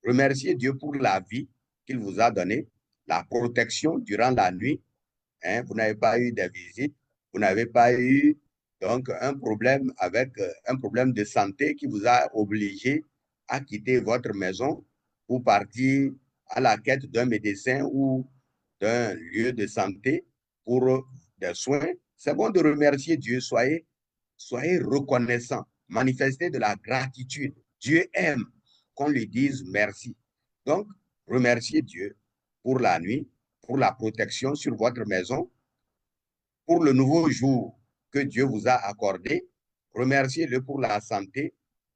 Remerciez Dieu pour la vie qu'il vous a donnée, la protection durant la nuit. Hein, vous n'avez pas eu de visite, vous n'avez pas eu donc un problème avec un problème de santé qui vous a obligé à quitter votre maison pour partir à la quête d'un médecin ou d'un lieu de santé pour des soins. C'est bon de remercier Dieu. Soyez reconnaissants. Manifestez de la gratitude. Dieu aime qu'on lui dise merci. Donc, remerciez Dieu pour la nuit, pour la protection sur votre maison, pour le nouveau jour que Dieu vous a accordé. Remerciez-le pour la santé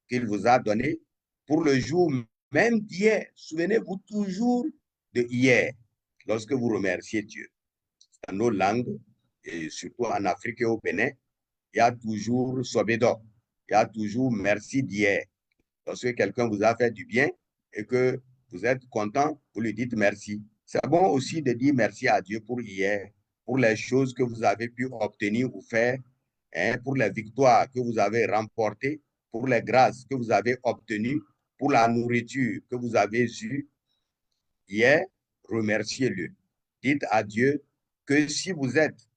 qu'il vous a donnée, pour le jour même d'hier. Souvenez-vous toujours de hier lorsque vous remerciez Dieu. Dans nos langues, et surtout en Afrique et au Bénin, il y a toujours Sobedo, il y a toujours merci d'hier. Lorsque quelqu'un vous a fait du bien et que vous êtes content, vous lui dites merci. C'est bon aussi de dire merci à Dieu pour hier, pour les choses que vous avez pu obtenir ou faire, hein, pour les victoires que vous avez remportées, pour les grâces que vous avez obtenues, pour la nourriture que vous avez eue. Hier, remerciez-le. Dites à Dieu que si vous êtes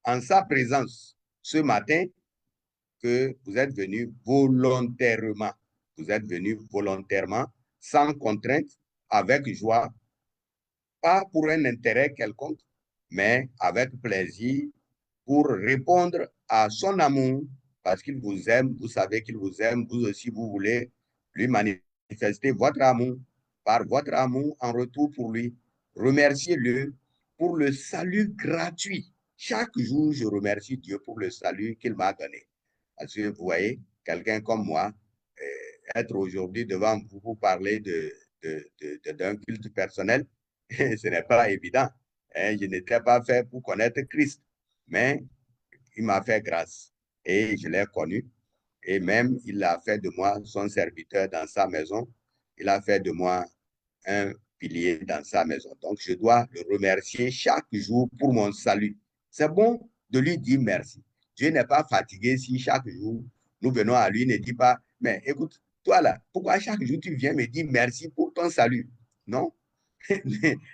en sa présence ce matin, que vous êtes venu volontairement. Vous êtes venu volontairement, sans contrainte, avec joie, pas pour un intérêt quelconque, mais avec plaisir, pour répondre à son amour, parce qu'il vous aime, vous savez qu'il vous aime, vous aussi vous voulez lui manifester votre amour, par votre amour en retour pour lui. Remerciez-le pour le salut gratuit. Chaque jour, je remercie Dieu pour le salut qu'il m'a donné. Parce que vous voyez, quelqu'un comme moi, être aujourd'hui devant vous pour parler d'un culte personnel, ce n'est pas évident. Hein, je n'étais pas fait pour connaître Christ, mais il m'a fait grâce et je l'ai connu. Et même, il a fait de moi son serviteur dans sa maison. Il a fait de moi un pilier dans sa maison. Donc, je dois le remercier chaque jour pour mon salut. C'est bon de lui dire merci. Dieu n'est pas fatigué si chaque jour nous venons à lui, ne dit pas, mais écoute, toi là, pourquoi chaque jour tu viens me dire merci pour ton salut? Non,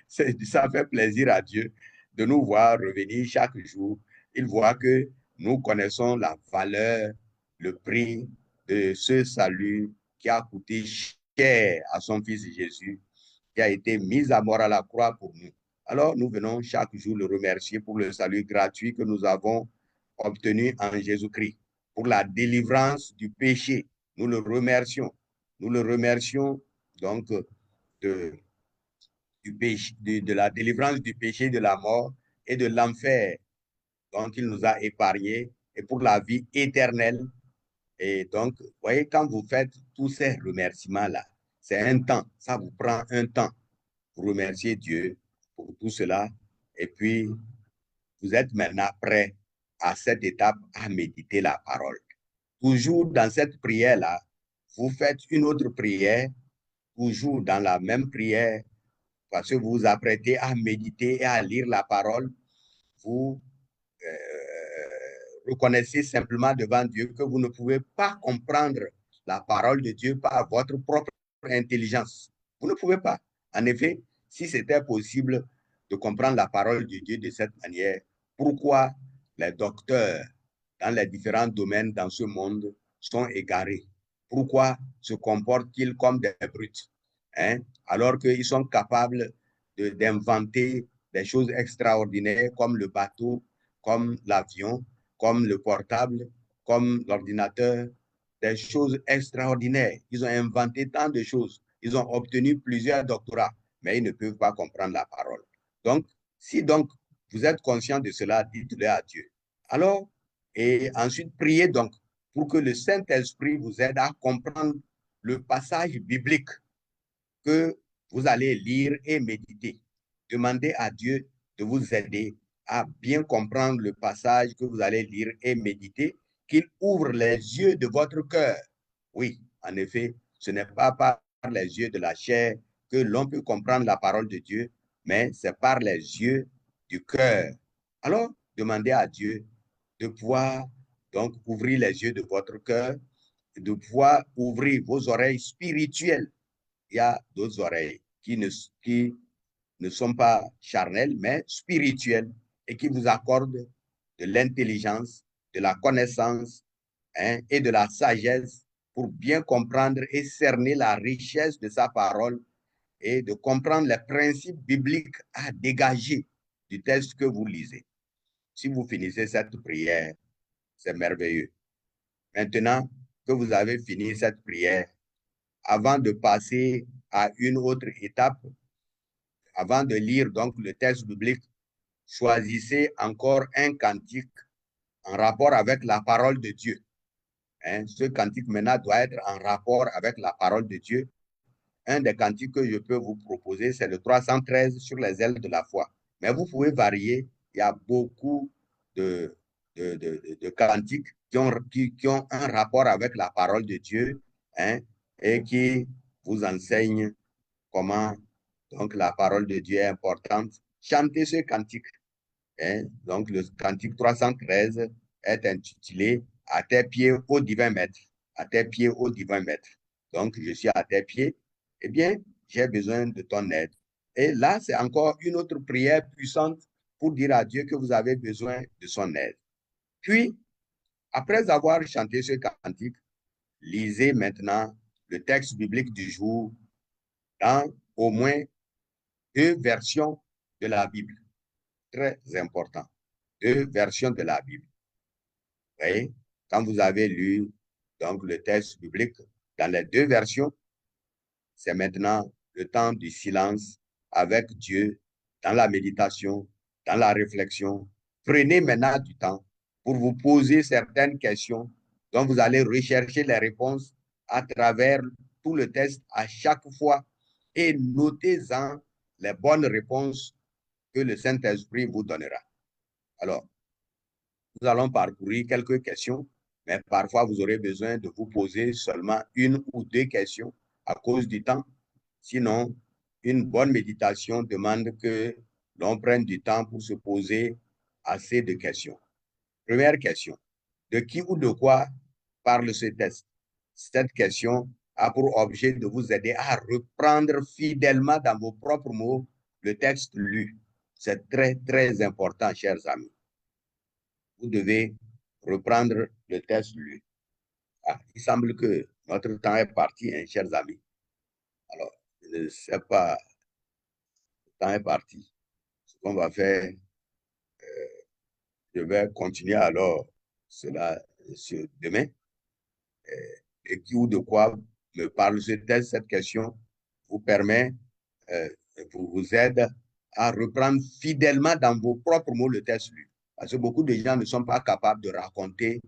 ça fait plaisir à Dieu de nous voir revenir chaque jour. Il voit que nous connaissons la valeur, le prix de ce salut qui a coûté cher à son fils Jésus, qui a été mis à mort à la croix pour nous. Alors, nous venons chaque jour le remercier pour le salut gratuit que nous avons obtenu en Jésus-Christ, pour la délivrance du péché. Nous le remercions. Nous le remercions donc de la délivrance du péché, de la mort et de l'enfer dont il nous a épargnés et pour la vie éternelle. Et donc, vous voyez, quand vous faites tous ces remerciements-là, c'est un temps, ça vous prend un temps pour remercier Dieu pour tout cela. Et puis, vous êtes maintenant prêt à cette étape à méditer la parole. Toujours dans cette prière-là, vous faites une autre prière, toujours dans la même prière, parce que vous vous apprêtez à méditer et à lire la parole, vous reconnaissez simplement devant Dieu que vous ne pouvez pas comprendre la parole de Dieu par votre propre intelligence. Vous ne pouvez pas. En effet, si c'était possible de comprendre la parole de Dieu de cette manière, pourquoi les docteurs dans les différents domaines dans ce monde sont égarés? Pourquoi se comportent-ils comme des brutes, hein? Alors qu'ils sont capables d'inventer des choses extraordinaires comme le bateau, comme l'avion, comme le portable, comme l'ordinateur, des choses extraordinaires. Ils ont inventé tant de choses. Ils ont obtenu plusieurs doctorats, mais ils ne peuvent pas comprendre la parole. Donc, si donc vous êtes conscient de cela, dites-le à Dieu. Alors, et ensuite, priez donc pour que le Saint-Esprit vous aide à comprendre le passage biblique que vous allez lire et méditer. Demandez à Dieu de vous aider à bien comprendre le passage que vous allez lire et méditer, qu'il ouvre les yeux de votre cœur. Oui, en effet, ce n'est pas par les yeux de la chair que l'on peut comprendre la parole de Dieu, mais c'est par les yeux du cœur. Alors, demandez à Dieu de pouvoir donc ouvrir les yeux de votre cœur, de pouvoir ouvrir vos oreilles spirituelles. Il y a d'autres oreilles qui ne sont pas charnelles, mais spirituelles, et qui vous accordent de l'intelligence, de la connaissance, hein, et de la sagesse pour bien comprendre et cerner la richesse de sa parole et de comprendre les principes bibliques à dégager du texte que vous lisez. Si vous finissez cette prière, c'est merveilleux. Maintenant que vous avez fini cette prière, avant de passer à une autre étape, avant de lire donc le texte biblique, choisissez encore un cantique en rapport avec la parole de Dieu. Hein, ce cantique maintenant doit être en rapport avec la parole de Dieu. Un des cantiques que je peux vous proposer, c'est le 313 sur les ailes de la foi. Mais vous pouvez varier. Il y a beaucoup de cantiques qui ont un rapport avec la parole de Dieu, hein, et qui vous enseignent comment donc la parole de Dieu est importante. Chantez ce cantique. Hein. Donc le cantique 313 est intitulé « À tes pieds, ô divin maître ». À tes pieds, ô divin maître. Donc je suis à tes pieds. Eh bien, j'ai besoin de ton aide. Et là, c'est encore une autre prière puissante pour dire à Dieu que vous avez besoin de son aide. Puis, après avoir chanté ce cantique, lisez maintenant le texte biblique du jour dans au moins 2 versions de la Bible. Très important. 2 versions de la Bible. Vous voyez, quand vous avez lu donc, le texte biblique dans les 2 versions, c'est maintenant le temps du silence avec Dieu, dans la méditation, dans la réflexion. Prenez maintenant du temps pour vous poser certaines questions dont vous allez rechercher les réponses à travers tout le texte à chaque fois et notez-en les bonnes réponses que le Saint-Esprit vous donnera. Alors, nous allons parcourir quelques questions, mais parfois vous aurez besoin de vous poser seulement 1 ou 2 questions à cause du temps. Sinon, une bonne méditation demande que l'on prenne du temps pour se poser assez de questions. Première question, de qui ou de quoi parle ce texte? Cette question a pour objet de vous aider à reprendre fidèlement dans vos propres mots le texte lu. C'est très, très important, chers amis. Vous devez reprendre le texte lu. Ah, il semble que notre temps est parti, hein, chers amis. Alors, je ne sais pas, le temps est parti. Ce qu'on va faire, je vais continuer alors cela demain. De qui ou de quoi me parle ce texte? Cette question vous permet, vous aide à reprendre fidèlement dans vos propres mots le texte lu. Parce que beaucoup de gens ne sont pas capables de raconter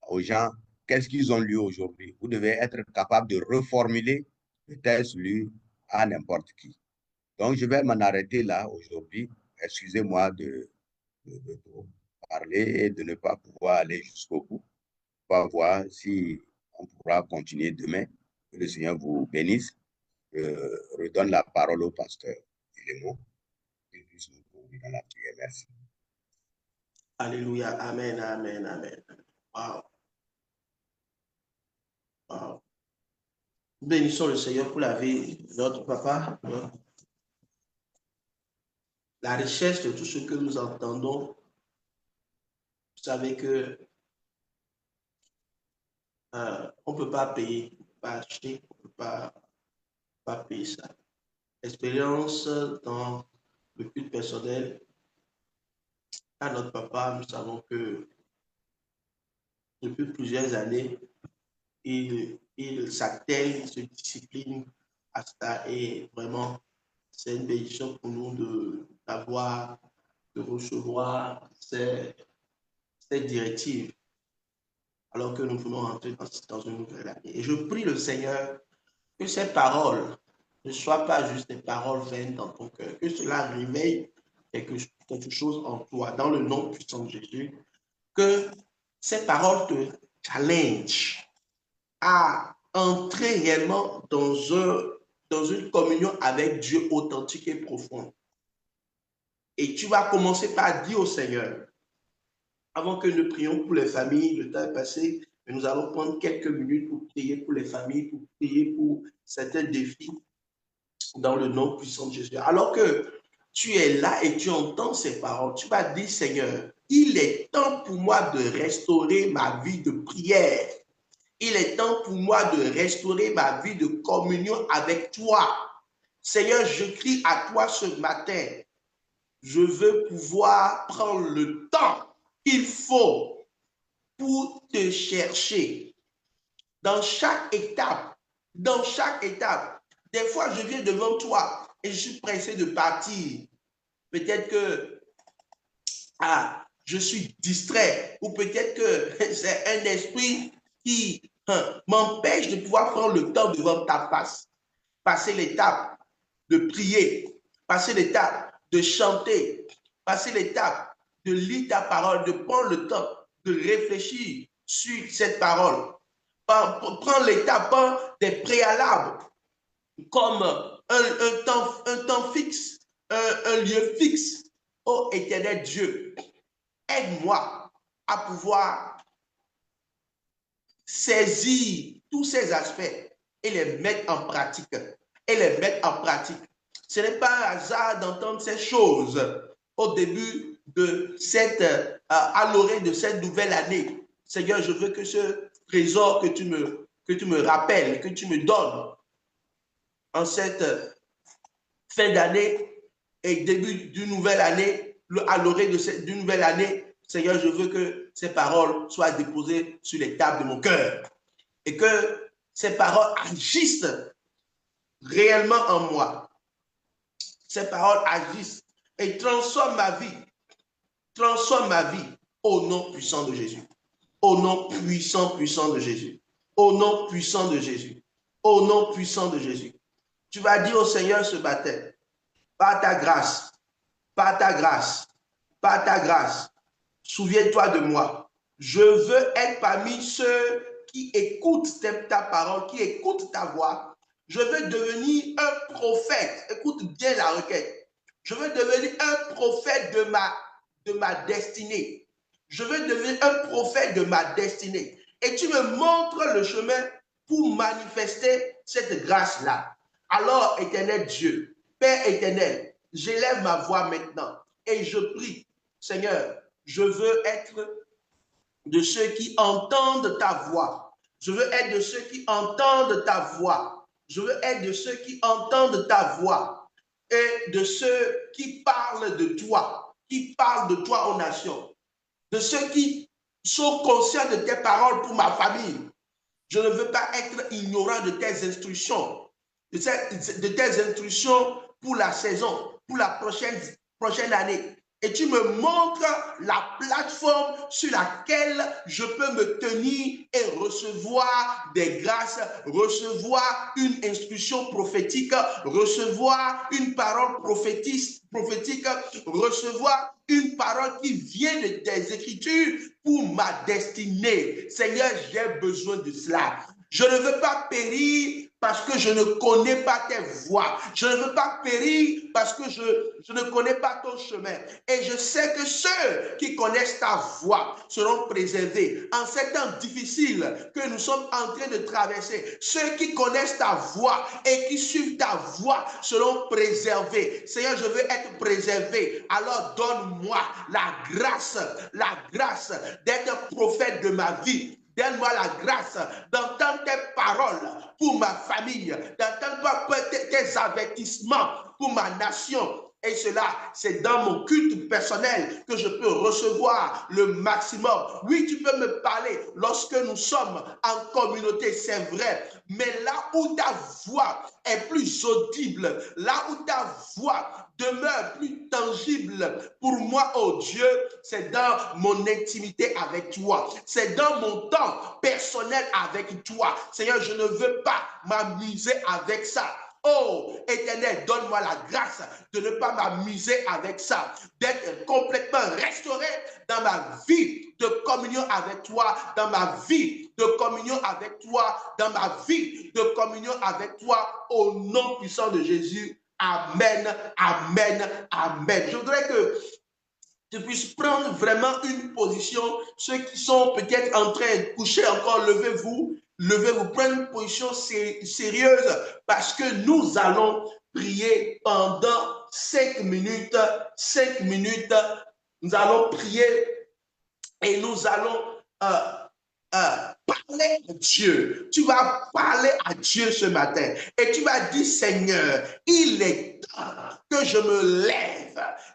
aux gens qu'est-ce qu'ils ont lu aujourd'hui. Vous devez être capable de reformuler le texte lu à n'importe qui. Donc, je vais m'en arrêter là aujourd'hui. Excusez-moi de parler et de ne pas pouvoir aller jusqu'au bout. On va voir si on pourra continuer demain. Que le Seigneur vous bénisse. Je redonne la parole au pasteur Philémon. Qu'il puisse nous conduire dans la prière. Merci. Alléluia. Amen, amen, amen. Wow. Wow. Bénissons le Seigneur pour la vie de notre papa. La richesse de tout ce que nous entendons. Vous savez que on ne peut pas payer, on ne peut pas acheter, on ne peut pas payer ça. Expérience dans le culte personnel à notre papa, nous savons que depuis plusieurs années, il s'attelle, il se discipline à ça et vraiment, c'est une bénédiction pour nous d'avoir, de recevoir ces directives alors que nous voulons entrer dans une nouvelle année. Et je prie le Seigneur que ces paroles ne soient pas juste des paroles vaines dans ton cœur, que cela réveille quelque chose en toi, dans le nom puissant de Jésus, que ces paroles te challenge à entrer réellement dans une communion avec Dieu authentique et profonde. Et tu vas commencer par dire au Seigneur, avant que nous prions pour les familles, le temps est passé, mais nous allons prendre quelques minutes pour prier pour les familles, pour prier pour certains défis dans le nom puissant de Jésus. Alors que tu es là et tu entends ces paroles, tu vas dire, Seigneur, il est temps pour moi de restaurer ma vie de prière. Il est temps pour moi de restaurer ma vie de communion avec toi. Seigneur, je crie à toi ce matin. Je veux pouvoir prendre le temps qu'il faut pour te chercher dans chaque étape. Dans chaque étape. Des fois, je viens devant toi et je suis pressé de partir. Peut-être que je suis distrait ou peut-être que c'est un esprit qui m'empêche de pouvoir prendre le temps devant ta face. Passer l'étape de prier, passer l'étape de chanter, passer l'étape de lire ta parole, de prendre le temps de réfléchir sur cette parole. Prendre l'étape des préalables comme un temps fixe, un lieu fixe. Ô éternel Dieu, aide-moi à pouvoir saisir tous ces aspects et les mettre en pratique. Ce n'est pas un hasard d'entendre ces choses au début de à l'orée de cette nouvelle année. Seigneur, je veux que ce trésor que tu me rappelles, que tu me donnes en cette fin d'année et début d'une nouvelle année, à l'orée d'une nouvelle année, Seigneur, je veux que ces paroles soient déposées sur les tables de mon cœur et que ces paroles agissent réellement en moi. Ces paroles agissent et transforment ma vie. Transforme ma vie au nom puissant de Jésus. Au nom puissant de Jésus. Au nom puissant de Jésus. Au nom puissant de Jésus. Tu vas dire au Seigneur ce matin, par ta grâce, par ta grâce, par ta grâce, souviens-toi de moi. Je veux être parmi ceux qui écoutent ta parole, qui écoutent ta voix. Je veux devenir un prophète. Écoute bien la requête. Je veux devenir un prophète de ma destinée. Je veux devenir un prophète de ma destinée. Et tu me montres le chemin pour manifester cette grâce-là. Alors, éternel Dieu, Père éternel, j'élève ma voix maintenant et je prie, Seigneur, je veux être de ceux qui entendent ta voix. Je veux être de ceux qui entendent ta voix. Je veux être de ceux qui entendent ta voix et de ceux qui parlent de toi aux nations, de ceux qui sont conscients de tes paroles pour ma famille. Je ne veux pas être ignorant de tes instructions, de tes instructions pour la saison, pour la prochaine année. Et tu me montres la plateforme sur laquelle je peux me tenir et recevoir des grâces, recevoir une instruction prophétique, recevoir une parole prophétique, recevoir une parole qui vient de tes écritures pour ma destinée. Seigneur, j'ai besoin de cela. Je ne veux pas périr parce que je ne connais pas tes voies. Je ne veux pas périr parce que je ne connais pas ton chemin. Et je sais que ceux qui connaissent ta voie seront préservés. En ces temps difficiles que nous sommes en train de traverser, ceux qui connaissent ta voie et qui suivent ta voie seront préservés. Seigneur, je veux être préservé. Alors donne-moi la grâce d'être prophète de ma vie. Donne-moi la grâce d'entendre tes paroles pour ma famille, d'entendre tes avertissements pour ma nation. Et cela, c'est dans mon culte personnel que je peux recevoir le maximum. Oui, tu peux me parler lorsque nous sommes en communauté, c'est vrai. Mais là où ta voix est plus audible, là où ta voix demeure plus tangible pour moi, oh Dieu, c'est dans mon intimité avec toi. C'est dans mon temps personnel avec toi. Seigneur, je ne veux pas m'amuser avec ça. Oh, Éternel, donne-moi la grâce de ne pas m'amuser avec ça, d'être complètement restauré dans ma vie de communion avec toi, dans ma vie de communion avec toi, dans ma vie de communion avec toi, au nom puissant de Jésus. Amen, amen, amen. Je voudrais que tu puisses prendre vraiment une position. Ceux qui sont peut-être en train de coucher encore, levez-vous, prenez une position sérieuse parce que nous allons prier pendant 5 minutes. 5 minutes, nous allons prier et nous allons parler à Dieu. Tu vas parler à Dieu ce matin et tu vas dire, Seigneur, il est temps que je me lève.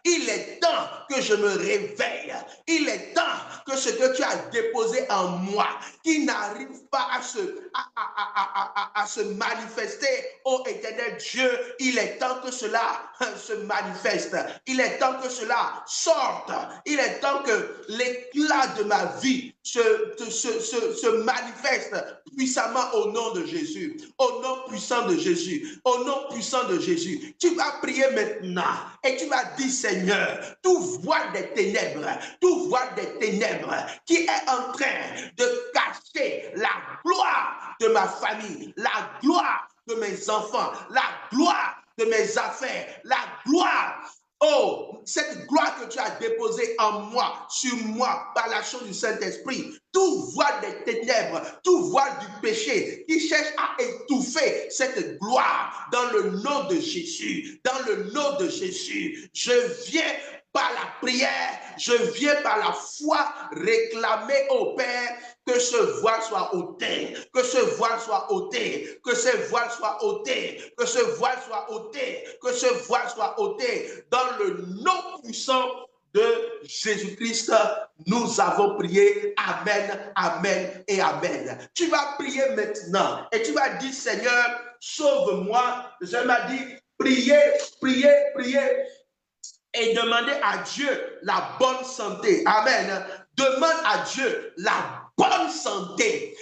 Il est temps que je me réveille. Il est temps que ce que tu as déposé en moi, qui n'arrive pas à se manifester, ô éternel Dieu, il est temps que cela se manifeste. Il est temps que cela sorte. Il est temps que l'éclat de ma vie se manifeste puissamment au nom de Jésus. Au nom puissant de Jésus. Au nom puissant de Jésus. Tu vas prier maintenant et tu vas dire, Seigneur, tout voile des ténèbres, qui est en train de cacher la gloire de ma famille, la gloire de mes enfants, la gloire de mes affaires, la gloire. Oh, cette gloire que tu as déposée en moi, sur moi, par l'action du Saint-Esprit, tout voile des ténèbres, tout voile du péché qui cherche à étouffer cette gloire, dans le nom de Jésus, dans le nom de Jésus, je viens par la prière, je viens par la foi réclamer au Père que ce voile soit ôté, que ce voile soit ôté, que ce voile soit ôté, que ce voile soit ôté, que ce voile soit ôté. Dans le nom puissant de Jésus-Christ, nous avons prié. Amen, amen et amen. Tu vas prier maintenant et tu vas dire, Seigneur, sauve-moi. Le Seigneur m'a dit, priez, priez, priez. Et demandez à Dieu la bonne santé. Amen. Demande à Dieu la bonne santé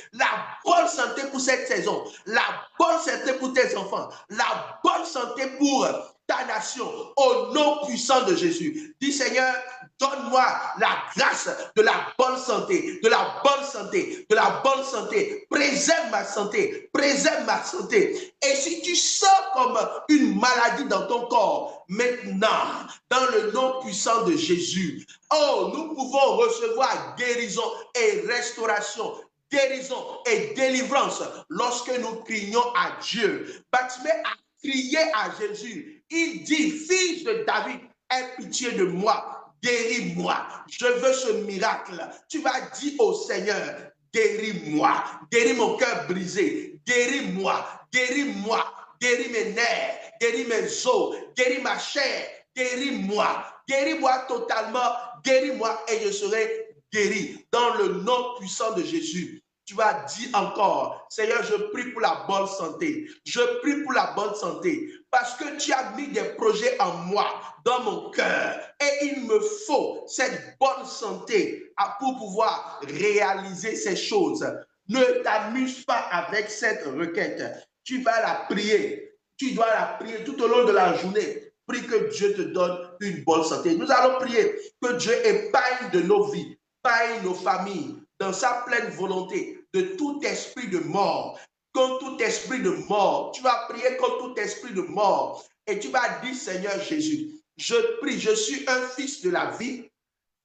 pour cette saison, la bonne santé pour tes enfants, la bonne santé pour ta nation, au nom puissant de Jésus. Dis, Seigneur, donne-moi la grâce de la bonne santé, de la bonne santé, de la bonne santé. Préserve ma santé, préserve ma santé. Et si tu sens comme une maladie dans ton corps, maintenant, dans le nom puissant de Jésus, oh, nous pouvons recevoir guérison et restauration, guérison et délivrance lorsque nous crions à Dieu. Bartimée a crié à Jésus. Il dit, fils de David, aie pitié de moi, guéris-moi. Je veux ce miracle. Tu vas dire au Seigneur, guéris-moi, guéris mon cœur brisé, guéris-moi, guéris-moi, guéris mes nerfs, guéris mes os, guéris ma chair, guéris-moi totalement, guéris-moi et je serai guéri dans le nom puissant de Jésus. Tu vas dire encore, Seigneur, je prie pour la bonne santé. Je prie pour la bonne santé parce que tu as mis des projets en moi, dans mon cœur. Et il me faut cette bonne santé pour pouvoir réaliser ces choses. Ne t'amuse pas avec cette requête. Tu vas la prier. Tu dois la prier tout au long de la journée. Prie que Dieu te donne une bonne santé. Nous allons prier que Dieu épargne de nos vies, épargne nos familles, dans sa pleine volonté, de tout esprit de mort. Contre tout esprit de mort, tu vas prier contre tout esprit de mort. Et tu vas dire, Seigneur Jésus, je prie, je suis un fils de la vie.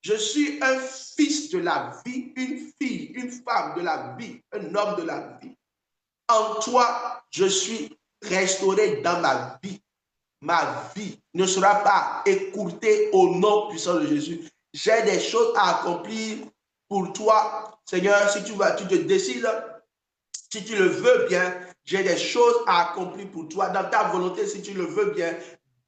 Je suis un fils de la vie, une fille, une femme de la vie, un homme de la vie. En toi, je suis restauré dans ma vie. Ma vie ne sera pas écourtée au nom puissant de Jésus. J'ai des choses à accomplir pour toi. Seigneur, si tu te décides, si tu le veux bien, j'ai des choses à accomplir pour toi. Dans ta volonté, si tu le veux bien,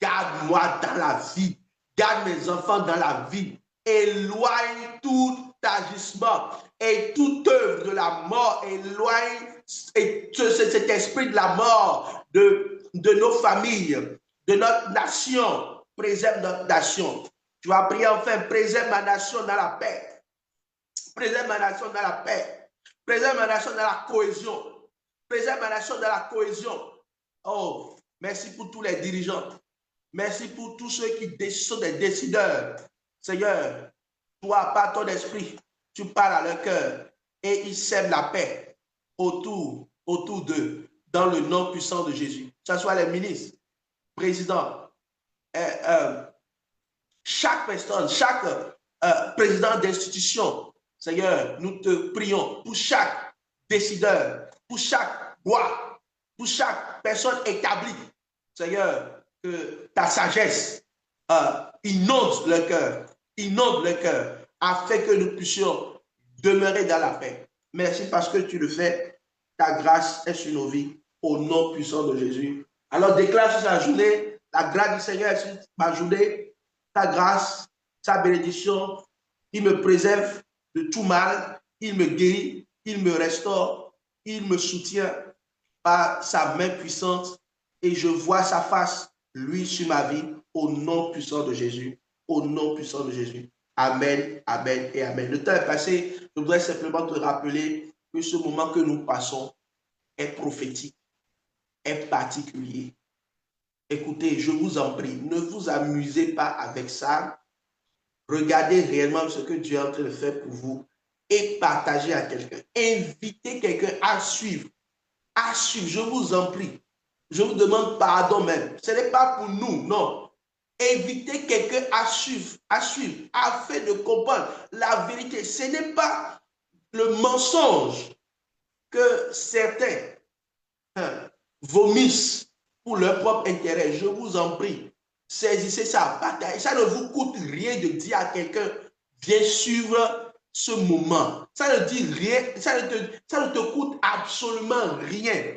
garde-moi dans la vie. Garde mes enfants dans la vie. Éloigne tout agissement et toute œuvre de la mort. Éloigne cet esprit de la mort de nos familles, de notre nation. Préserve notre nation. Tu vas prier enfin, préserve ma nation dans la paix. Préserve ma nation dans la paix. Préserve ma nation dans la cohésion. Préserve ma nation dans la cohésion. Oh, merci pour tous les dirigeants. Merci pour tous ceux qui sont des décideurs. Seigneur, toi, par ton esprit, tu parles à leur cœur et ils sèment la paix autour d'eux, dans le nom puissant de Jésus. Que ce soit les ministres, présidents, chaque personne, chaque président d'institution. Seigneur, nous te prions pour chaque décideur, pour chaque loi, pour chaque personne établie. Seigneur, que ta sagesse inonde le cœur, afin que nous puissions demeurer dans la paix. Merci parce que tu le fais. Ta grâce est sur nos vies, au nom puissant de Jésus. Alors déclare sur la journée, la grâce du Seigneur est sur ma journée, ta grâce, sa bénédiction, il me préserve de tout mal, il me guérit, il me restaure, il me soutient par sa main puissante et je vois sa face, lui, sur ma vie, au nom puissant de Jésus, au nom puissant de Jésus. Amen, amen et amen. Le temps est passé, je voudrais simplement te rappeler que ce moment que nous passons est prophétique, est particulier. Écoutez, je vous en prie, ne vous amusez pas avec ça. Regardez réellement ce que Dieu est en train de faire pour vous et partagez à quelqu'un. Invitez quelqu'un à suivre. À suivre, je vous en prie. Je vous demande pardon même. Ce n'est pas pour nous, non. Invitez quelqu'un à suivre, afin de comprendre la vérité. Ce n'est pas le mensonge que certains vomissent pour leur propre intérêt. Je vous en prie, saisissez ça, partagez. Ça ne vous coûte rien de dire à quelqu'un, viens suivre ce moment. Ça ne dit rien, ça ne te coûte absolument rien.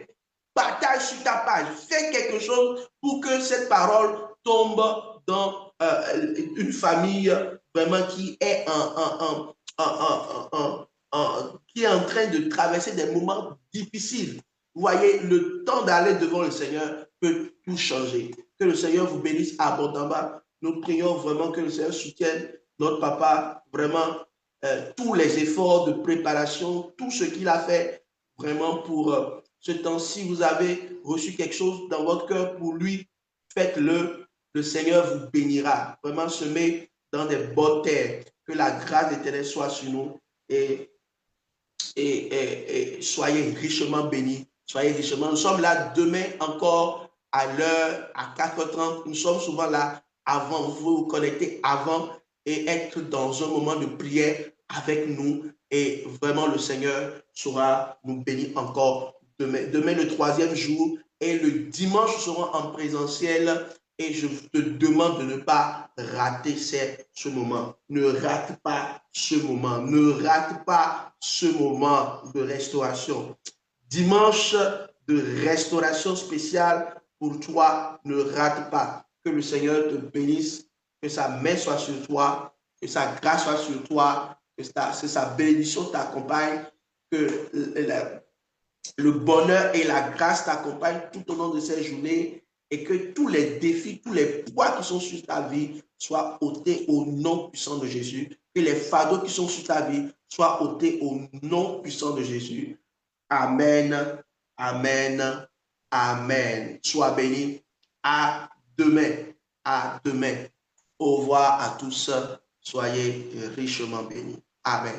Partage sur ta page, fais quelque chose pour que cette parole tombe dans une famille vraiment qui est qui est en train de traverser des moments difficiles. Vous voyez, le temps d'aller devant le Seigneur peut tout changer. Que le Seigneur vous bénisse abondamment. Nous prions vraiment que le Seigneur soutienne notre papa, vraiment tous les efforts de préparation, tout ce qu'il a fait vraiment pour ce temps-ci. Vous avez reçu quelque chose dans votre cœur pour lui, faites-le. Le Seigneur vous bénira. Vraiment semez dans des bonnes terres. Que la grâce de l'Éternel soit sur nous et soyez richement bénis. Soyez richement. Nous sommes là demain encore à l'heure, à 4h30. Nous sommes souvent là avant. Vous pouvez vous connecter avant et être dans un moment de prière avec nous. Et vraiment, le Seigneur saura nous bénir encore demain. Demain, le 3e jour. Et le dimanche, nous serons en présentiel. Et je te demande de ne pas rater ce moment. Ne rate pas ce moment. Ne rate pas ce moment de restauration. Dimanche de restauration spéciale pour toi. Ne rate pas. Que le Seigneur te bénisse. Que sa main soit sur toi. Que sa grâce soit sur toi. Que sa bénédiction t'accompagne. Que le bonheur et la grâce t'accompagnent tout au long de cette journée. Et que tous les défis, tous les poids qui sont sur ta vie soient ôtés au nom puissant de Jésus. Que les fardeaux qui sont sur ta vie soient ôtés au nom puissant de Jésus. Amen, amen, amen. Sois béni. À demain. À demain. Au revoir à tous. Soyez richement bénis. Amen.